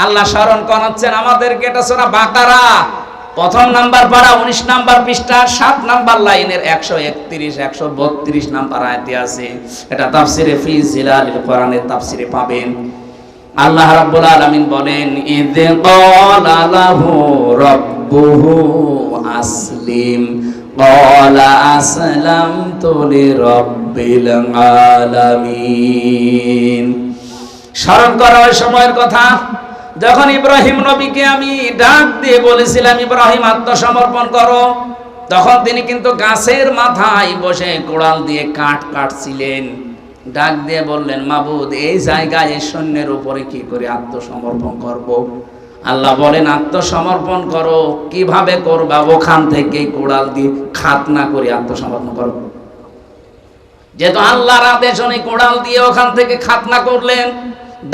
আল্লাহ স্মরণ করাচ্ছেন আমাদেরকে। এটা সূরা বাকারা প্রথম নাম্বার পারা 19 নাম্বার পৃষ্ঠার 7 নাম্বার লাইনের 131 132 নাম্বার আয়াতে আছে। এটা তাফসিরে ফি জিলালিল কোরআনের তাফসিরে পাবেন। আল্লাহ রাব্বুল আলামিন বলেন, ইয ক্বালা লাহু রাব্বুহু আসলিম ক্বালা আসলামতু লিরাব্বিল আলামিন। স্মরণ করা ওই সময়ের কথা যখন ইব্রাহিম নবীকে আমি ডাক দিয়ে বলেছিলাম ইব্রাহিম আত্মসমর্পণ করো, তখন তিনি কিন্তু গাছের মাথায় বসে কোড়াল দিয়ে কাঠ কাটছিলেন। ডাক দিয়ে বললেন, মাবুদ এই জায়গায় এই সৈন্যের উপরে কি করে আত্মসমর্পণ করব? আল্লাহ বলেন, আত্মসমর্পণ করো। কিভাবে করবা? ওখান থেকে কোড়াল দিয়ে খাতনা করে আত্মসমর্পণ করো। যেহেতু আল্লাহর আদেশ, উনি কোড়াল দিয়ে ওখান থেকে খাতনা করলেন।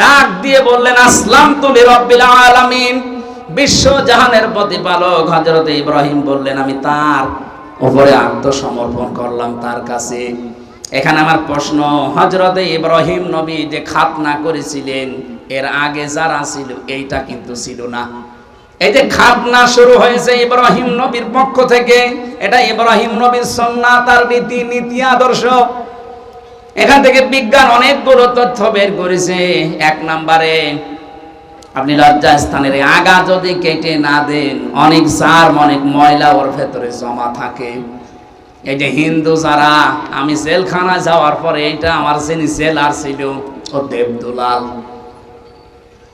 ডাক দিয়ে বললেন, আসলামতু লিরাব্বিল আলামিন, বিশ্ব জাহানের প্রতিপালক হযরত ইব্রাহিম বললেন আমি তার উপরে আত্মসমর্পণ করলাম, তার কাছে। এখানে আমার প্রশ্ন, হযরত ইব্রাহিম নবী যে খাতনা করেছিলেন এর আগে যারা ছিল এইটা কিন্তু ছিল না। এই যে খাতনা শুরু হয়েছে ইব্রাহিম নবীর পক্ষ থেকে, এটা ইব্রাহিম নবীর সুন্নাত, তার রীতি নীতি আদর্শ। এখান থেকে বিজ্ঞান অনেকগুলো তথ্য বের করেছে। 1 নম্বরে আপনি লজ্জাস্থানের আগা যদি কেটে না দেন, অনেক জার্ম অনেক ময়লা ওর ভেতরে জমা থাকে। এই যে হিন্দু যারা, আমি জেলখানায় যাওয়ার পরে এইটা আমার যিনি জেলার ছিল ও দেবদুলাল,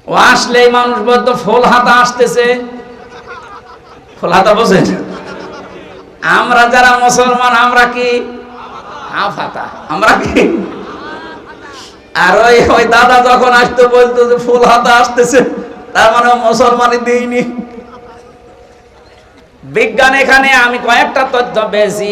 ও আসলেই মানুষ বলতো ফুল হাতা আসতেছে। ফুল হাতা বোঝেন? আমরা যারা মুসলমান আমরা কি আফাতা, আমরা কি? আর ওই দাদা যখন আসতো বলতো যে ফুল হাতা আসতেছে, তার মানে মুসলমানই দেয়নি। বিজ্ঞান এখানে আমি কয়েকটা তথ্য পেয়েছি।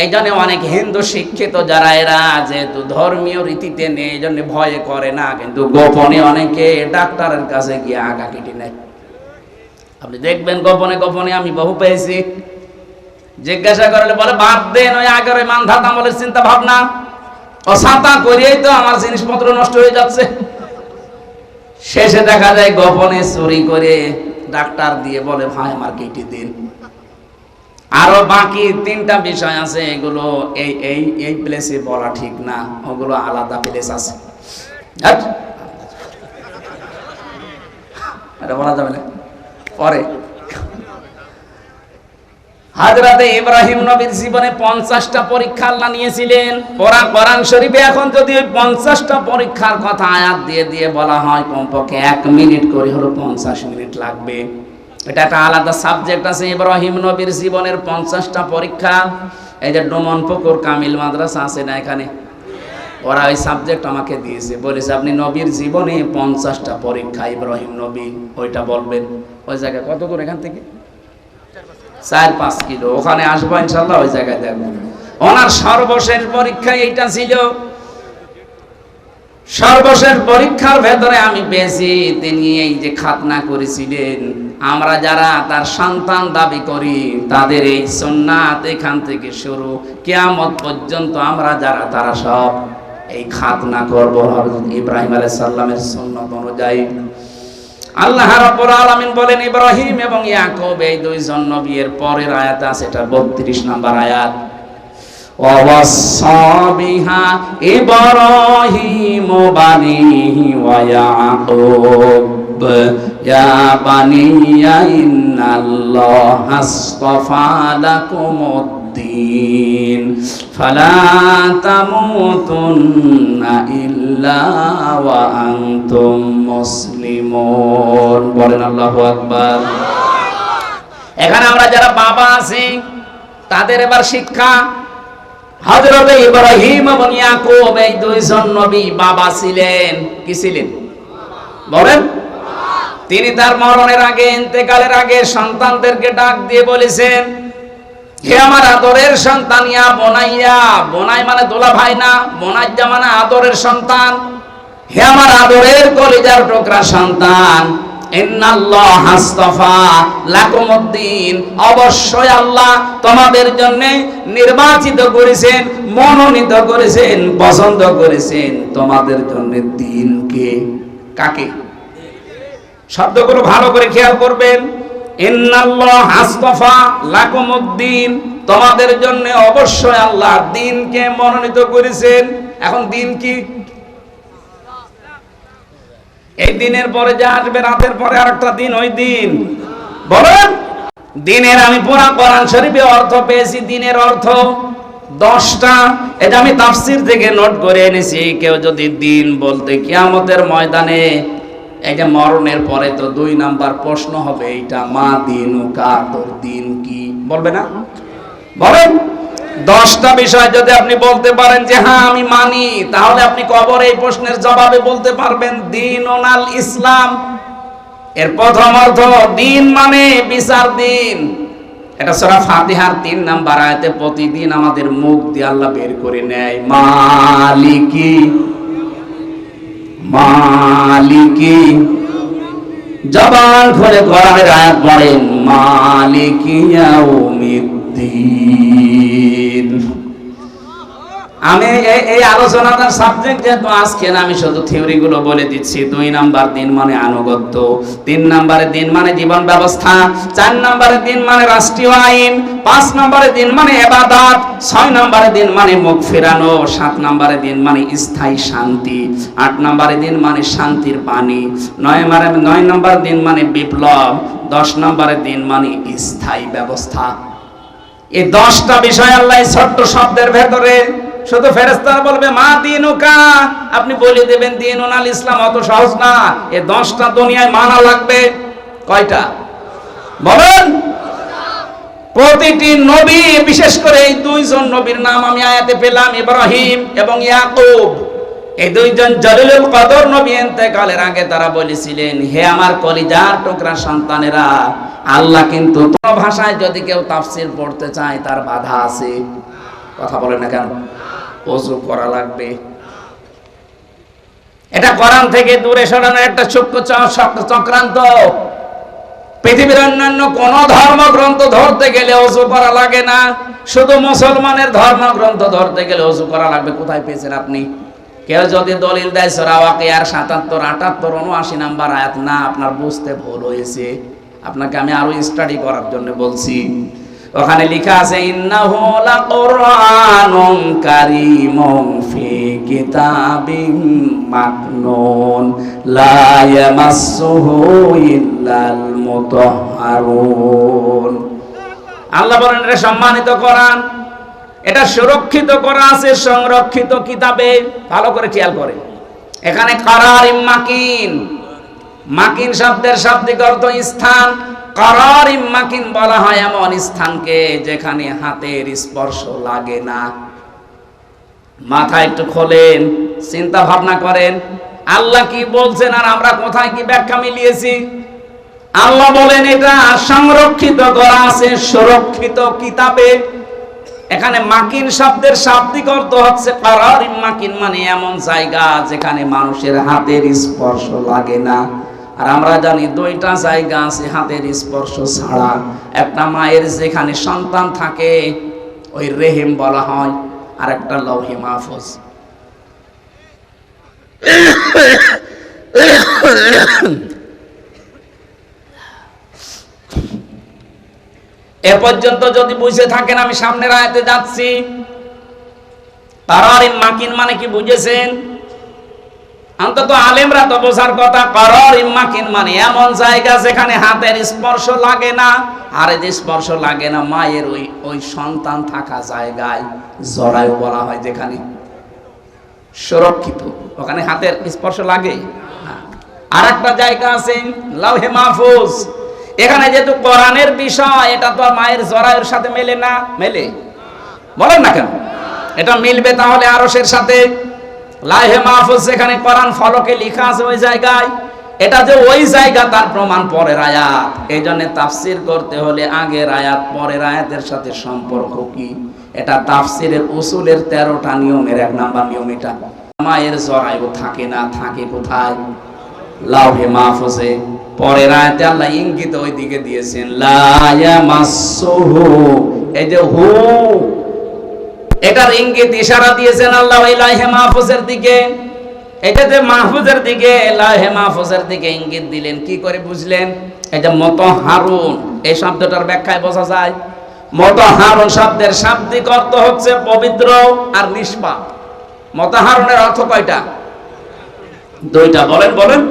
এই জন্য অনেক হিন্দু শিক্ষিত যারা, এরা যেহেতু ধর্মীয় রীতিতে নেই এই জন্য ভয়ে করে না, কিন্তু গোপনে অনেকে ডাক্তারের কাছে গিয়ে আগা কেটে নেয়। আপনি দেখবেন গোপনে গোপনে, আমি বহু পেয়েছি। জিজ্ঞাসা করলে বলে বাদ দেন, ওই আগের ওই মানধাত আমলের চিন্তা ভাবনা, ও ছাতা করিয়েই তো আমার জিনিসপত্র নষ্ট হয়ে যাচ্ছে। শেষে দেখা যায় গোপনে চুরি করে ডাক্তার দিয়ে বলে ভাই আমার কেটে দিন। আরো বাকি 3টা বিষয় আছে, এগুলো এই এই এই প্লেসে বলা ঠিক না, ওগুলো আলাদা প্লেস আছে। এটা বলা যাবে না পরে। হযরতে ইব্রাহিম নবীর জীবনে 50টা পরীক্ষা আল্লাহ নিয়েছিলেন। কোরআন শরীফে এখন যদি ওই 50টা পরীক্ষার কথা আয়াত দিয়ে দিয়ে বলা হয়, কমপক্ষে 1 মিনিট করে হলো 50 মিনিট লাগবে। এটা একটা আলাদা সাবজেক্ট আছে ইব্রাহিম নবীর জীবনের 50টা পরীক্ষা। এই যে ডোমন পুকুর কামিল মাদ্রাসা আছে না এখানে, ওরা ওই সাবজেক্ট আমাকে দিয়েছে, বলেছে আপনি নবীর জীবনে 50টা পরীক্ষা ইব্রাহিম নবী, ওইটা বলবেন। ওই জায়গায় কত দূর এখান থেকে? 4-5 কিলো। ওখানে আসবো ইনশাল্লাহ, ওই জায়গায় দেখবো। ওনার সর্বশেষ পরীক্ষা এইটা ছিল। সর্বশেষ পরীক্ষার ভেতরে আমি পেয়েছি তিনি এই যে খাতনা করেছিলেন। আমরা যারা তার সন্তান দাবি করি তাদের এই সুন্নাত এখান থেকে শুরু কিয়ামত পর্যন্ত আমরা যারা, তারা সব এই খাতনা করব হযরত ইব্রাহিম আলাইহিস সালামের সুন্নাত অনুযায়ী। আল্লাহ রাব্বুল আলামিন বলেন, ইব্রাহিম এবং ইয়াকুব এই 2 জন নবীর পরের আয়াত আছে, এটা 32 নম্বর আয়াত। ওয়াসাা বিহা ইব্রাহিম বানিহি ওয়া ইয়াকুব ইয়া বানিয়া ইন্নাল্লাহা আসতাফা লাকুমুদ্দিন ফালা তামুতুন্না ইল্লা ওয়া আনতুম মুসলিমুন। বলেন আল্লাহু আকবার। এখানে আমরা যারা বাবা আছি তাদের এবার শিক্ষা। হযরত ইব্রাহিম এবং ইয়াকুব এই 2 জন নবী বাবা ছিলেন। কি ছিলেন বলেন? তিনি তার মরণের আগে, ইন্তেকালের আগে সন্তানদেরকে ডাক দিয়ে বলেছেন, হে আমার আদরের সন্তান, ইয়া বোনাইয়া, বোনাই মানে দোলা ভাই না, বোনাইয়া মানে আদরের সন্তান। হে আমার আদরের কলিজার টুকরা সন্তান, ইন্নাল্লাহ হাসতাফা লাকুমুদ্দিন, অবশ্যই আল্লাহ তোমাদের জন্য নির্বাচিত করেছেন, মনোনীত করেছেন, পছন্দ করেছেন তোমাদের জন্য দ্বীনকে। কাকে? শব্দগুলো ভালো করে খেয়াল করবেন। ইন্নাল্লাহ হাসতাফা লাকুমুদ্দিন, তোমাদের জন্য অবশ্যই আল্লাহ দ্বীনকে মনোনীত করেছেন। এখন দ্বীন কি? এই দিনের পরে যে আসবে, রাতের পরে আরেকটা দিন, ওই দিন বলেন। দিনের আমি পুরা কোরআন শরীফে অর্থ পেয়েছি, দিনের অর্থ 10টা। এটা আমি তাফসীর থেকে নোট করে এনেছি। কেউ যদি দিন বলতে কিয়ামতের ময়দানে, এই যে মরণের পরে তো 2 নাম্বার প্রশ্ন হবে, এইটা মা দিনুকা, তোর দিন কি, বলবে না? বলেন। 10টা বিষয় যদি আপনি বলতে পারেন যে হ্যাঁ আমি মানি, তাহলে আপনি কবরে এই প্রশ্নের জবাবে বলতে পারবেন দীনুল ইসলাম। এর প্রথম অর্থ দিন মানে বিচার দিন। এটা সূরা ফাতিহার 3 নাম্বার আয়াতে প্রতিদিন আমাদের মুখ দিয়ে আল্লাহ বের করে নেয়, মালিকি মালিকি, জবান খুলে কোরআনের আয়াত পড়েন, মালিকি ইয়াউমিদ্দিন। আমি এই আলোচনাটার সাবজেক্ট যেহেতু আজকে না, আমি শুধু থিওরি গুলো বলে দিচ্ছি। 2 নাম্বার দিন মানে আনুগত্য, 3 নম্বরে দিন মানে জীবন ব্যবস্থা, 4 নম্বরে দিন মানে রাষ্ট্রীয় আইন, 5 নম্বরে দিন মানে ইবাদত, 6 নম্বরে দিন মানে মুখ ফেরানো, 7 নম্বরে দিন মানে স্থায়ী শান্তি, 8 নম্বরে দিন মানে শান্তির পানি, 9 নম্বর দিন মানে বিপ্লব, 10 নম্বরে দিন মানে স্থায়ী ব্যবস্থা। এই 10টা বিষয় আল্লাহ ছোট্ট শব্দের ভেতরে, শুধু ফেরেশতারা বলবে মা দিনুকা, আপনি বলে দেবেন দীনুল ইসলাম। অত সহজ না। এই 10টা দুনিয়ায় মানা লাগবে। কয়টা বলেন? প্রতিটি নবী, বিশেষ করে এই 2 জন নবীর নাম আমি আয়াতে পেলাম, ইব্রাহিম এবং ইয়াকুব। এই 2 জন জলিলুল কদর নবী ইন্তেকালের আগে তারা বলেছিলেন, হে আমার কলিজার টুকরা সন্তানেরা, আল্লাহ কিন্তু কোন ভাষায় যদি কেউ তাফসীর পড়তে চায় তার বাধা আছে। কথা বলেন না কেন? ওযু করা লাগবে। এটা কোরআন থেকে দূরে সরানোর একটা চক্রান্ত। পৃথিবীর অন্যান্য কোন ধর্মগ্রন্থ ধরতে গেলে ওযু করা লাগে না, শুধু মুসলমানের ধর্মগ্রন্থ ধরতে গেলে ওযু করা লাগবে। কোথায় পেয়েছেন আপনি? কেউ যদি দলিল দেয় সূরা ওয়াকিয়ার 77, 78, 79 নাম্বার আয়াত, না, আপনার বুঝতে ভুল হয়েছে। আপনাকে আমি আরো স্টাডি করার জন্য বলছি। ওখানে লেখা আছে, ইন্নাহু লাকুরআনুন কারীমুন ফি কিতাবিন মাকনুন লা ইয়ামাসসুহু ইল্লাল মুতাহহারুন। আল্লাহ বলেন এটা সম্মানিত কোরআন, এটা সুরক্ষিত করা আছে সংরক্ষিত কিতাবে। ভালো করে খেয়াল করে, এখানে কারারিম মাকিন, মাকিন শব্দের শাব্দিক অর্থ স্থান। কারারিম মাকিন বলা হয় এমন স্থানকে যেখানে হাতের স্পর্শ লাগে না। মাথা একটু খোলেন, চিন্তা ভাবনা করেন আল্লাহ কি বলছেন আর আমরা কোথায় কি ব্যাখ্যা মিলিয়েছি। আল্লাহ বলেন এটা সংরক্ষিত করা আছে সুরক্ষিত কিতাবে। এখানে মাকিন শব্দের শাব্দিক অর্থ হচ্ছে কারারিম মাকিন, মানে এমন জায়গা যেখানে মানুষের হাতের স্পর্শ লাগে না। আর আমরা জানি 2টা জায়গা আছে হাতের স্পর্শ ছাড়া। একটা মায়ের যেখানে সন্তান থাকে ওই রেহেম বলা হয়, আর একটা লৌহে মাহফুজ। এ পর্যন্ত যদি বুঝে থাকেন, আমি সামনের আয়াতে যাচ্ছি। কারারিম মাকিন মানে কি বুঝেছেন? অন্তত আলেমরা তো বোঝার কথা। কারারিম মাকিন মানে এমন জায়গা যেখানে হাতের স্পর্শ লাগে না। আর এই যে স্পর্শ লাগে না, মায়ের ওই সন্তান থাকা জায়গায় জরায়ু বলা হয়, যেখানে সুরক্ষিত, ওখানে হাতের স্পর্শ লাগে। আর একটা জায়গা আছে লৌহে মাহফুজ। এখানে যেহেতু কোরআনের বিষয়, এটা তো মায়ের জরায়ুর সাথে মেলে না। মেলে? বলেন না কেন? এটা মিলবে তাহলে আরশের সাথে। লৌহে মাহফুজ যেখানে কোরআন ফলকে লেখা আছে, ওই জায়গায় এটা যে ওই জায়গা তার প্রমাণ পরের আয়াত। এই জন্য তাফসির করতে হলে আগের আয়াত পরের আয়াতের সাথে সম্পর্ক কি, এটা তাফসিরের উসুলের 13টা নিয়মের 1 নাম্বার নিয়ম এটা। মায়ের জরায়ু থাকে না, থাকে কোথায়? লাউহে মাহফুজে। পরের আয়াতে আল্লাহ ইঙ্গিত ওই দিকে দিয়েছেন, লা ইয়ামাসসুহু, এই যে হু, এটার ইঙ্গিত ইশারা দিয়েছেন আল্লাহ ওই লাউহে মাহফুজের দিকে। এটা যে মাহফুজের দিকে, লাউহে মাহফুজের দিকে ইঙ্গিত দিলেন, কি করে বুঝলেন? এই যে মুতাহহারুন, এই শব্দটার ব্যাখ্যায় বোঝা যায়। মুতাহহারুন শব্দের শাব্দিক অর্থ হচ্ছে পবিত্র আর নিষ্পাপ। মুতাহহারুনের অর্থ কয়টা? 2টা। বলেন বলেন।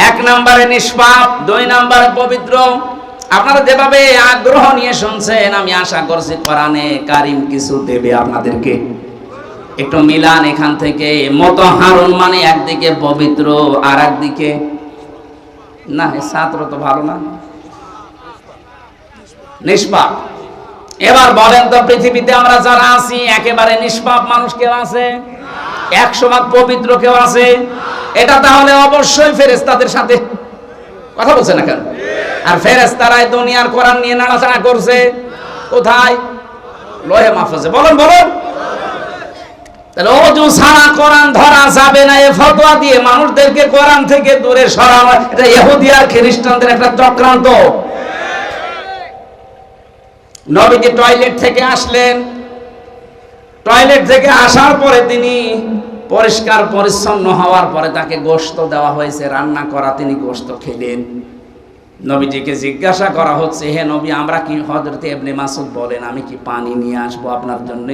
1 নম্বরে নিষ্পাপ, 2 নম্বরে পবিত্র। আপনারা যেভাবে আগ্রহ নিয়ে শুনছেন, আমি আশা করছি কোরআনে কারীম কিছু দেবে আপনাদেরকে। একটু মিলান এখান থেকে। মুতাহহারুন মানে একদিকে পবিত্র আর একদিকে না, ছাত্র তো ভালো না, নিষ্পাপ। এবার বলেন তো, পৃথিবীতে আমরা যারা আছি একেবারে নিষ্পাপ মানুষ কেউ আছে? 100% পবিত্র কেউ আছে? এটা তাহলে অবশ্যই ফেরেশতাদের সাথে। কথা বলছে না কেন? আর ফেরেশতারাই দুনিয়ার কোরআন নিয়ে নাড়াচাড়া করছে কোথায়? লোহে মাহফুজে। বলেন বলেন। তাহলে ওযু ছাড়া কোরআন ধরা যাবে না, এই ফতোয়া দিয়ে মানুষদেরকে কোরআন থেকে দূরে সরানো, এটা ইহুদি আর খ্রিস্টানদের একটা চক্রান্ত। নবীজি টয়লেট থেকে আসলেন, টয়লেট থেকে আসার পরে তিনি পরিষ্কার পরিচ্ছন্ন হওয়ার পরে তাকে গোশত দেওয়া হয়েছে, রান্না করা, তিনি গোশত খেলেন। নবীজিকে জিজ্ঞাসা করা হচ্ছে, হে নবী, আমরা কি, হযরত ইবনে মাসউদ বলেন, আমি কি পানি নিয়ে আসবো আপনার জন্য,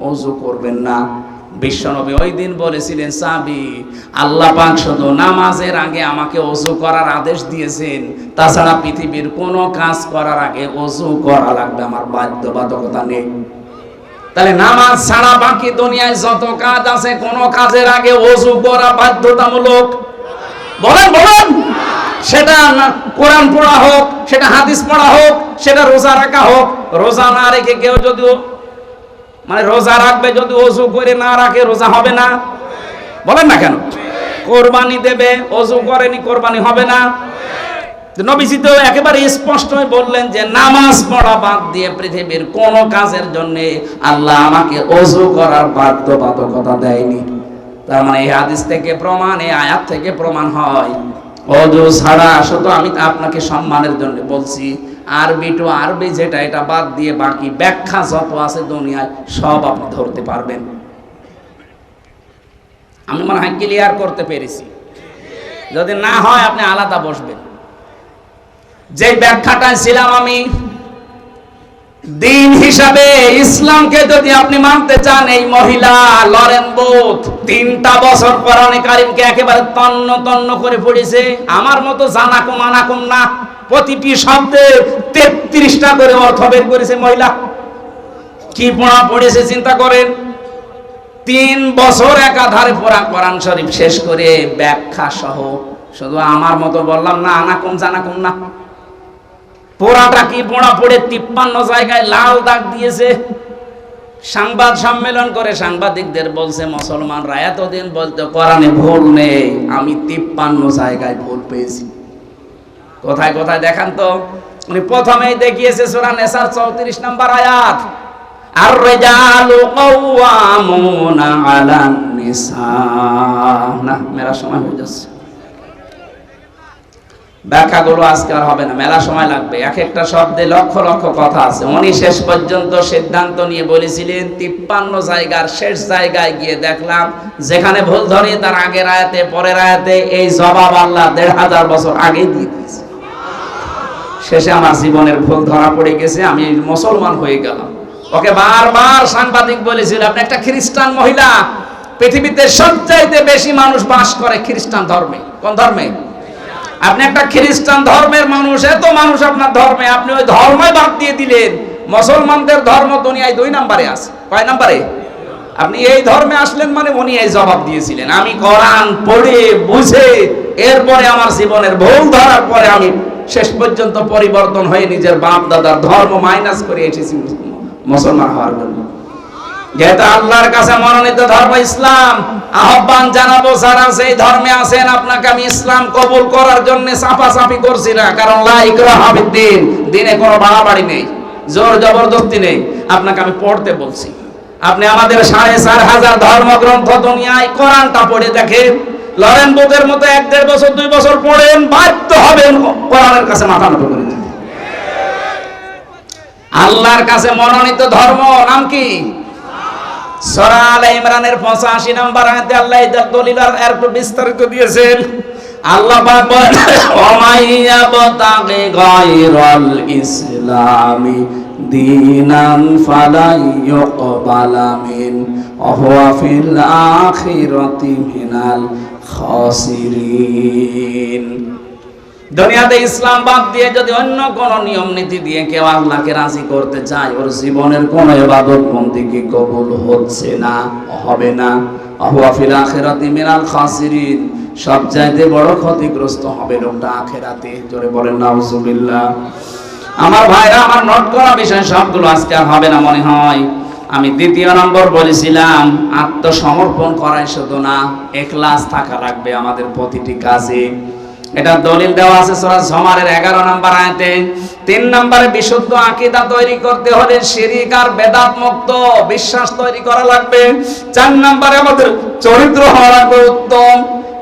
ওযু করবেন না? বিশ্বনবী ওই দিন বলেছিলেন, সাহাবী, আল্লাহ পাক শুধু নামাজের আগে আমাকে ওযু করার আদেশ দিয়েছেন, তাছাড়া পৃথিবীর কোনো কাজ করার আগে ওযু করা লাগবে, আমার বাধ্যবাধকতা নেই। তাহলে নামাজ ছাড়া বাকি দুনিয়ায় যত কাজ আছে, কোন কাজের আগে ওযু করা বাধ্যতামূলক? বলেন বলেন। সেটা কোরআন পড়া হোক, সেটা হাদিস পড়া হোক, সেটা রোজা রাখা হোক। রোজা না রেখে কেউ যদি, মানে রোজা রাখবে যদি ওযু করে না রাখে, রোজা হবে না? বলেন না কেন? কোরবানি দেবে, ওযু করেনি, কোরবানি হবে না? নবীজি তো একেবারে স্পষ্টই বললেন যে নামাজ পড়া বাদ দিয়ে পৃথিবীর কোন কাজের জন্য আল্লাহ আমাকে ওযু করার বাধ্যবাধকতা দেয়নি। তার মানে এই হাদিস থেকে প্রমাণ, এই আয়াত থেকে প্রমাণ হয়, ওযু ছাড়া, শুধু আমি আপনাকে সম্মানের জন্য বলছি, আরবি টু আরবি যেটা, এটা বাদ দিয়ে বাকি ব্যাখ্যা যত আছে দুনিয়ায় সব আপনি ধরতে পারবেন। আমি মনে হয় ক্লিয়ার করতে পেরেছি। যদি না হয় আপনি আলাদা বসবেন। যে ব্যাখ্যাটায় ছিলাম আমি, দিন হিসাবে ইসলামকে যদি আপনি মানতে চান, এই মহিলা লরেন বুথ 3টা বছর কোরআনে কারীমকে একেবারে তন্ন তন্ন করে পড়েছে। আমার মতো জানাকুম আনাকুম না, প্রতিটি শব্দে 33টা করে অর্থ বের করেছে মহিলা। কি পড়া পড়েছে চিন্তা করেন। 3 বছর একাধারে পড়া কোরআন শরীফ শেষ করে ব্যাখ্যা সহ। শুধু আমার মতো বললাম না, আনাকুম জানাকুম না। পোড়াটা কি পড়া পড়ে 53 জায়গায় লাল দাগ দিয়েছে। সংবাদ সম্মেলন করে সাংবাদিকদের বলছে, মুসলমানরা এতদিন বলতে কোরআনে ভুল নেই, আমি 53 জায়গায় ভুল পেয়েছি। কোথায় কোথায় দেখান তো। উনি প্রথমেই দেখিয়েছে সূরা নিসার 34 নম্বর আয়াত, আর রিজালু কাওয়ামুনা আলান নিসা। না, মেলা সময় হয়ে যাচ্ছে, ব্যাখ্যাগুলো আজকে আর হবে না, মেলা সময় লাগবে। এক একটা শব্দে লক্ষ লক্ষ কথা আছে। উনি শেষ পর্যন্ত সিদ্ধান্ত নিয়ে বলেছিলেন 53 জায়গার শেষ জায়গায় গিয়ে দেখলাম যেখানে ভুল ধরে তার আগের আয়াতে পরের আয়াতে এই জবাব আল্লাহ 1500 বছর আগে দিয়ে দিয়েছে। শেষে আমার জীবনের ভুল ধরা পড়ে গেছে, আমি মুসলমান হয়ে গেলাম। ওকে বারবার সাংবাদিক বলেছিল, আপনি একটা খ্রিস্টান মহিলা, পৃথিবীতে সবচাইতে বেশি মানুষ বাস করে খ্রিস্টান ধর্মে। কোন ধর্মে? আপনি একটা খ্রিস্টান ধর্মের মানুষ, এত মানুষ আপনার ধর্মে, আপনি ওই ধর্মই বাদ দিয়ে দিলেন। মুসলমানদের ধর্ম দুনিয়ায় 2 নম্বরে আছে। কয় নম্বরে? আপনি এই ধর্মে আসলেন মানে উনি এই জবাব দিয়েছিলেন। আমি কোরআন পড়ে বুঝে এরপরে আমার জীবনের ভুল ধরার পরে আমি শেষ পর্যন্ত পরিবর্তন হয়ে নিজের বাপ দাদার ধর্ম মাইনাস করে এসেছি মুসলমান হওয়ার জন্য। যেহেতু আল্লাহর কাছে মনোনীত ধর্ম ইসলাম, আহ্বান জানাবো যারা সেই ধর্মে আছেন, আপনাকে আমি ইসলাম কবুল করার জন্য চাপাচাপি করছি না, কারণ লা ইকরাহা ফিদ্দীন, দিনে কোনো বাড়াবাড়ি নেই, জোর জবরদস্তি নেই। আপনাকে আমি পড়তে বলছি। আপনি আমাদের ৪,৫০০ ধর্মগ্রন্থ দুনিয়ায় কোরআনটা পড়ে দেখেন, লরেন বুথের মতো ১-১.৫ বছর ২ বছর পড়েন, বাধ্য হবেন কোরআনের কাছে মাথা নত করে দিতে। আল্লাহর কাছে মনোনীত ধর্ম নাম কি? সূরা আলে ইমরানের ৮৫ নম্বর আয়াতে আল্লাহ এই দলিল আর একটু বিস্তারিত দিয়েছেন। আল্লাহ পাক বলেন, ওয়ামাইয়াবতাগি গায়রাল ইসলামি দীনান ফালাই ইউকবালা মিন ওয়া হুয়া ফিল আখিরাতি মিনাল খাসিরিন। দুনিয়াতে ইসলাম বাদ দিয়ে যদি অন্য কোন নিয়ম নীতি দিয়ে কেউ আল্লাহকে রাজি করতে চায়, ওর জীবনের কোন ইবাদত বন্দেগী কবুল হচ্ছে না, হবে না। হুয়া ফিল আখিরাতি মিনাল খাসিরিন, সবচাইতে বড় ক্ষতিগ্রস্ত হবে লোকটা আখিরাতে। জোরে বলেন নাউজুবিল্লাহ। আমার ভাইরা, আমার নোট করা বিষয় সবগুলো আজকে আর হবে না মনে হয়। আমি দ্বিতীয় নম্বর বলেছিলাম, আত্মসমর্পণ করাই শুধু না, ইখলাস থাকা লাগবে আমাদের প্রতিটি কাজে। এটা দলিল দেওয়া আছে সূরা জুমারের 11 নম্বর আয়াতে। 3 নম্বরে বিশুদ্ধ আকীদা তৈরি করতে হলে শিরক আর বেদাত মুক্ত বিশ্বাস তৈরি করা লাগবে। 4 নম্বরে আমাদের চরিত্র হওয়া লাগবে উত্তম।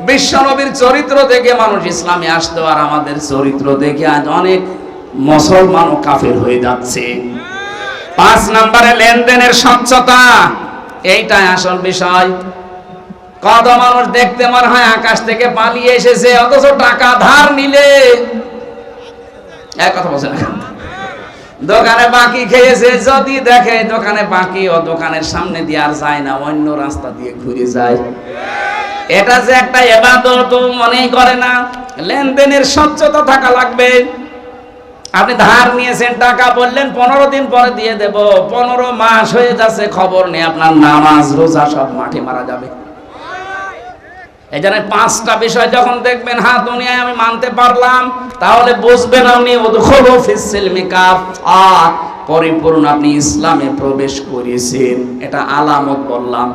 বিশ্বনবীর চরিত্র দেখে মানুষ ইসলামে আসতো, আর আমাদের চরিত্র দেখে আজ অনেক মুসলমানও কাফের হয়ে যাচ্ছে। 5 নম্বরে লেনদেনের স্বচ্ছতা, এইটাই আসল বিষয়। কত মানুষ দেখতে মনে হয় আকাশ থেকে পালিয়ে এসেছে, অথচ টাকা ধার নিলে এক কথা বলছে না, দোকানে বাকি খেয়েছে, যদি দেখে দোকানে বাকি, ও দোকানের সামনে দিয়ে আর যায় না, অন্য রাস্তা দিয়ে ঘুরে যায়। এটা যে একটা ইবাদত মনেই করে না। লেনদেনের স্বচ্ছতা থাকা লাগবে। আপনি ধার নিয়েছেন, টাকা বললেন 15 দিন পরে দিয়ে দেব, 15 মাস হয়ে যাচ্ছে, খবর নেই, আপনার নামাজ রোজা সব মাঠে মারা যাবে। এই জন্য 5টা বিষয় যখন দেখবেন, হ্যাঁ দুনিয়ায় আমি মানতে পারলাম, তাহলে বুঝবেন আপনি উদখুলু ফিস সিলমি কাফা, পরিপূর্ণ আপনি ইসলামে প্রবেশ করেছেন। এটা আলামত বললাম।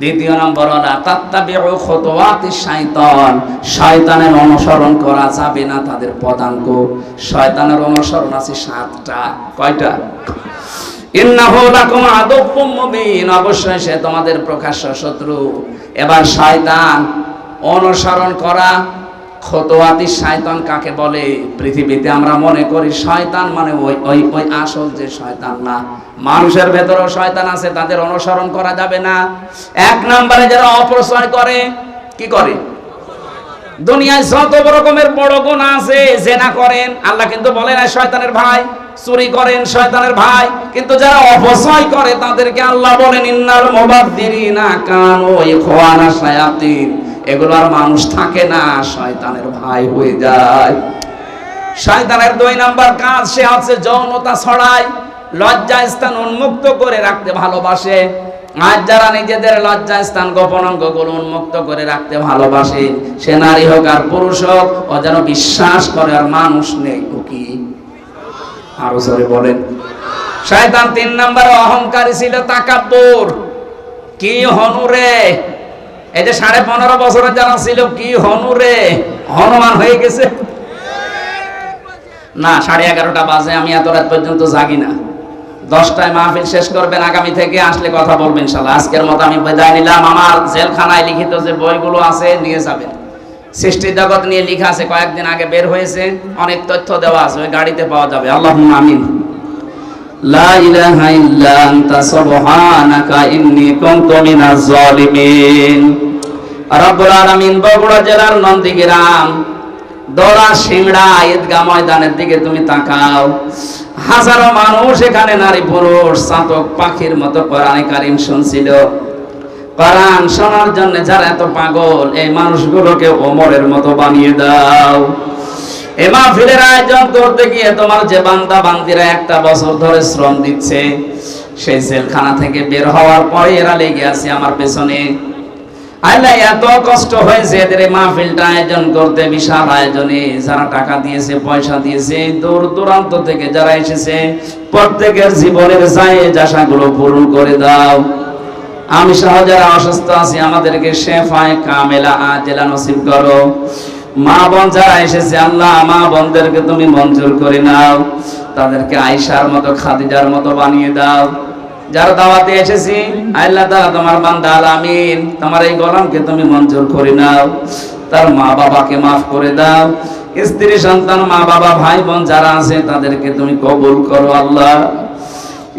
দ্বিতীয় নম্বর হলো তাত্তাবিউ খুতুওয়াতিশ শাইতান, শয়তানের অনুসরণ করা যাবে না, তাদের পদাঙ্ক। শয়তানের অনুসরণ আছে 7টা। কয়টা? ইন্নাহু লাকুম আদুউম মুবিন, অবশ্যই সে তোমাদের প্রকাশ্য শত্রু। এবার শয়তান অনুসরণ করা, খুতুওয়াতিশ শয়তান কাকে বলে? পৃথিবীতে আমরা মনে করি শয়তান মানে ওই আসল যে শয়তান না, মানুষের ভেতরেও শয়তান আছে, তাদের অনুসরণ করা যাবে না। 1 নম্বরে যারা অপচয় করে, কি করে? দুনিয়ায় যত রকমের বড় গুনাহ আছে, জেনা করেন, আল্লাহ কিন্তু বলে না শয়তানের ভাই। চুরি করেন, শয়তানের ভাই। কিন্তু যারা অপচয় করে তাদেরকে আল্লাহ বলেন ইন্নাল মুবাদদিরিনা কানু ইখওয়ানা শায়াতিন, এগুলো আর মানুষ থাকে না, শয়তানের ভাই হয়ে যায়। শয়তানের 2 নম্বর কাজ, সে হচ্ছে যৌনতা ছড়ায়, লজ্জা স্থান উন্মুক্ত করে রাখতে ভালোবাসে। আজ যারা নিজেদের লজ্জা স্থান গোপন অঙ্গগুলো উন্মুক্ত করে রাখতে ভালোবাসে, সে নারী হোক আর পুরুষ হোক, ও যেন বিশ্বাস করে আর মানুষ নেই। ও কি? আরো জোরে বলেন। শয়তান 3 নম্বরে অহংকারী ছিল, তাকাব্বুর। কি হনুরে, এই যে 15.5 বছরের যারা ছিল, কি হনুরে, হনুমান হয়ে গেছে না। 11:30 বাজে, আমি এত রাত পর্যন্ত জাগি না। 10টায় মাহফিল শেষ করবেন, আগামী থেকে আসলে কথা বলবেন ইনশাআল্লাহ। আজকের মতো আমি বিদায় নিলাম। আমার জেলখানায় লিখিত যে বইগুলো আছে নিয়ে যাবেন। সৃষ্টি জগৎ নিয়ে লেখা আছে, কয়েকদিন আগে বের হয়েছে, অনেক তথ্য দেওয়া আছে, ওই গাড়িতে পাওয়া যাবে। আল্লাহুম্মা আমিন। লা ইলাহা ইল্লা আনতা সুবহানাকা ইন্নী কুনতু মিনাজ জালিমিন। রব্বুল আলামিন বগুড়া জেলার নন্দীগ্রাম দোলা সিংড়া ঈদগাহ ময়দানের দিকে তুমি তাকাও। হাজারো মানুষ এখানে, নারী পুরুষ, চাতক পাখির মতো কোরআনে কারীম শুনছিল। কোরআন শোনার জন্য যারা এত পাগল, এই মানুষগুলোকে ওমরের মতো বানিয়ে দাও। এই মাহফিলের আয়োজন করতে গিয়ে তোমার যে বান্দা বান্দিরা 1 বছর ধরে শ্রম দিচ্ছে, সেই জেলখানা থেকে বের হওয়ার পরে এরা লেগে আছে আমার পেছনে। আল্লাহ এত কষ্ট হয়েছে এদের এই মাহফিলটা আয়োজন করতে, বিশাল আয়োজনে যারা টাকা দিয়েছে, পয়সা দিয়েছে, দূর দূরান্ত থেকে যারা এসেছে, প্রত্যেকের জীবনের জায়েজ আশাগুলো পূরণ করে দাও। আমি সহ যারা অসুস্থ আছি আমাদেরকে শেফায়ে কামেলা আজেলা নসিব করো। মা বোন যারা এসেছে আল্লাহ মা বোনদেরকে তুমি মঞ্জুর করে নাও, তাদেরকে আয়েশার মতো খাদিজার মতো বানিয়ে দাও। যারা দাওয়াতে এসেছি আল্লাহ তাআলা তোমার বান্দা আলামিন, তোমার এই গোলামকে তুমি মঞ্জুর করে নাও, তার মা বাবাকে মাফ করে দাও, স্ত্রী সন্তান মা বাবা ভাই বোন যারা আছে তাদেরকে তুমি কবুল করো। আল্লাহ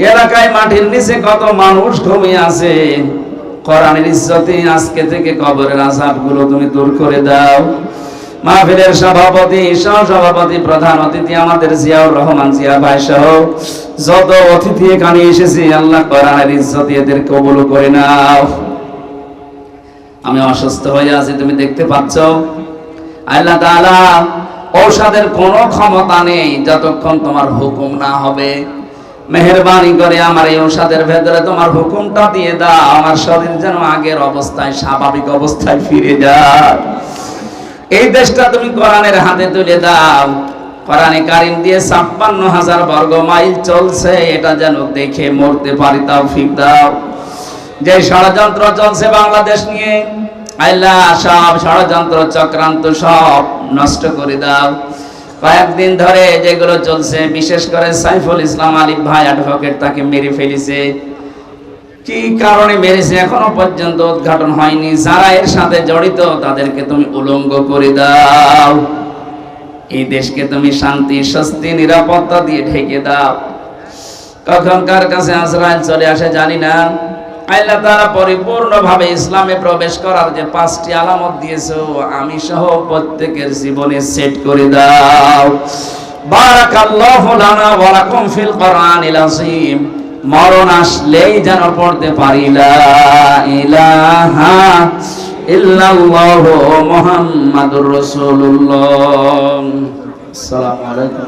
এলাকায় মাটির নিচে কত মানুষ ঘুমিয়ে আছে, কোরআনের ইজ্জতে আজকে থেকে কবরের আযাবগুলো তুমি দূর করে দাও। মাহফিলের সভাপতি, সহসভাপতি, প্রধান অতিথি আমাদের জিয়াউর রহমান জিয়া ভাই সহ যত অতিথি এখানে এসেছে আল্লাহ কোরআনের ইজ্জতে এদের কবুল করে নাও। আমি অসুস্থ হয়ে আছি তুমি দেখতে পাচ্ছ। আল্লাহ তাআলা ঔষধের কোনো ক্ষমতা নেই যতক্ষণ তোমার হুকুম না হবে। মেহেরবানি করে আমার এই ঔষধের ভেতরে তোমার হুকুমটা দিয়ে দাও, আমার শরীর যেন আগের অবস্থায় স্বাভাবিক অবস্থায় ফিরে যায়। এই দেশটা তুমি কোরআনের হাতে তুলে দাও। কোরআনে কারীম দিয়ে ৫৬,০০০ বর্গ মাইল চলছে, এটা যেন দেখে মরতে পারি তৌফিক দাও। যে ষড়যন্ত্র চলছে বাংলাদেশ নিয়ে আল্লাহ সব ষড়যন্ত্র চক্রান্ত সব নষ্ট করে দাও। কয়েকদিন ধরে যেগুলো চলছে, বিশেষ করে সাইফুল ইসলাম আলিফ ভাই অ্যাডভোকেট, তাকে মেরে ফেলেছে। কি কারণে মেরেছে এখনো পর্যন্ত উদ্ঘাটন হয়নি। যারা এর সাথে জড়িত তাদেরকে তুমি উলঙ্গ করে দাও। এই দেশকে তুমি শান্তি, স্বস্তি, নিরাপত্তা দিয়ে ঢেকে দাও। কখন কার কাছে আজরাইল চলে আসে জানি না। আল্লাহ তাআলা পরিপূর্ণভাবে ইসলামে প্রবেশ করার যে 5টি আলামত দিয়েছো, আমি সহ প্রত্যেকের জীবনে সেট করে দাও। বারাকাল্লাহু লানা ওয়া লাকুম ফিল কোরআনিল আযীম। মরণ আসলেই যেন পড়তে পারি লা ইলাহা ইল্লাল্লাহু মুহাম্মাদুর রাসূলুল্লাহ। আসসালামু আলাইকুম।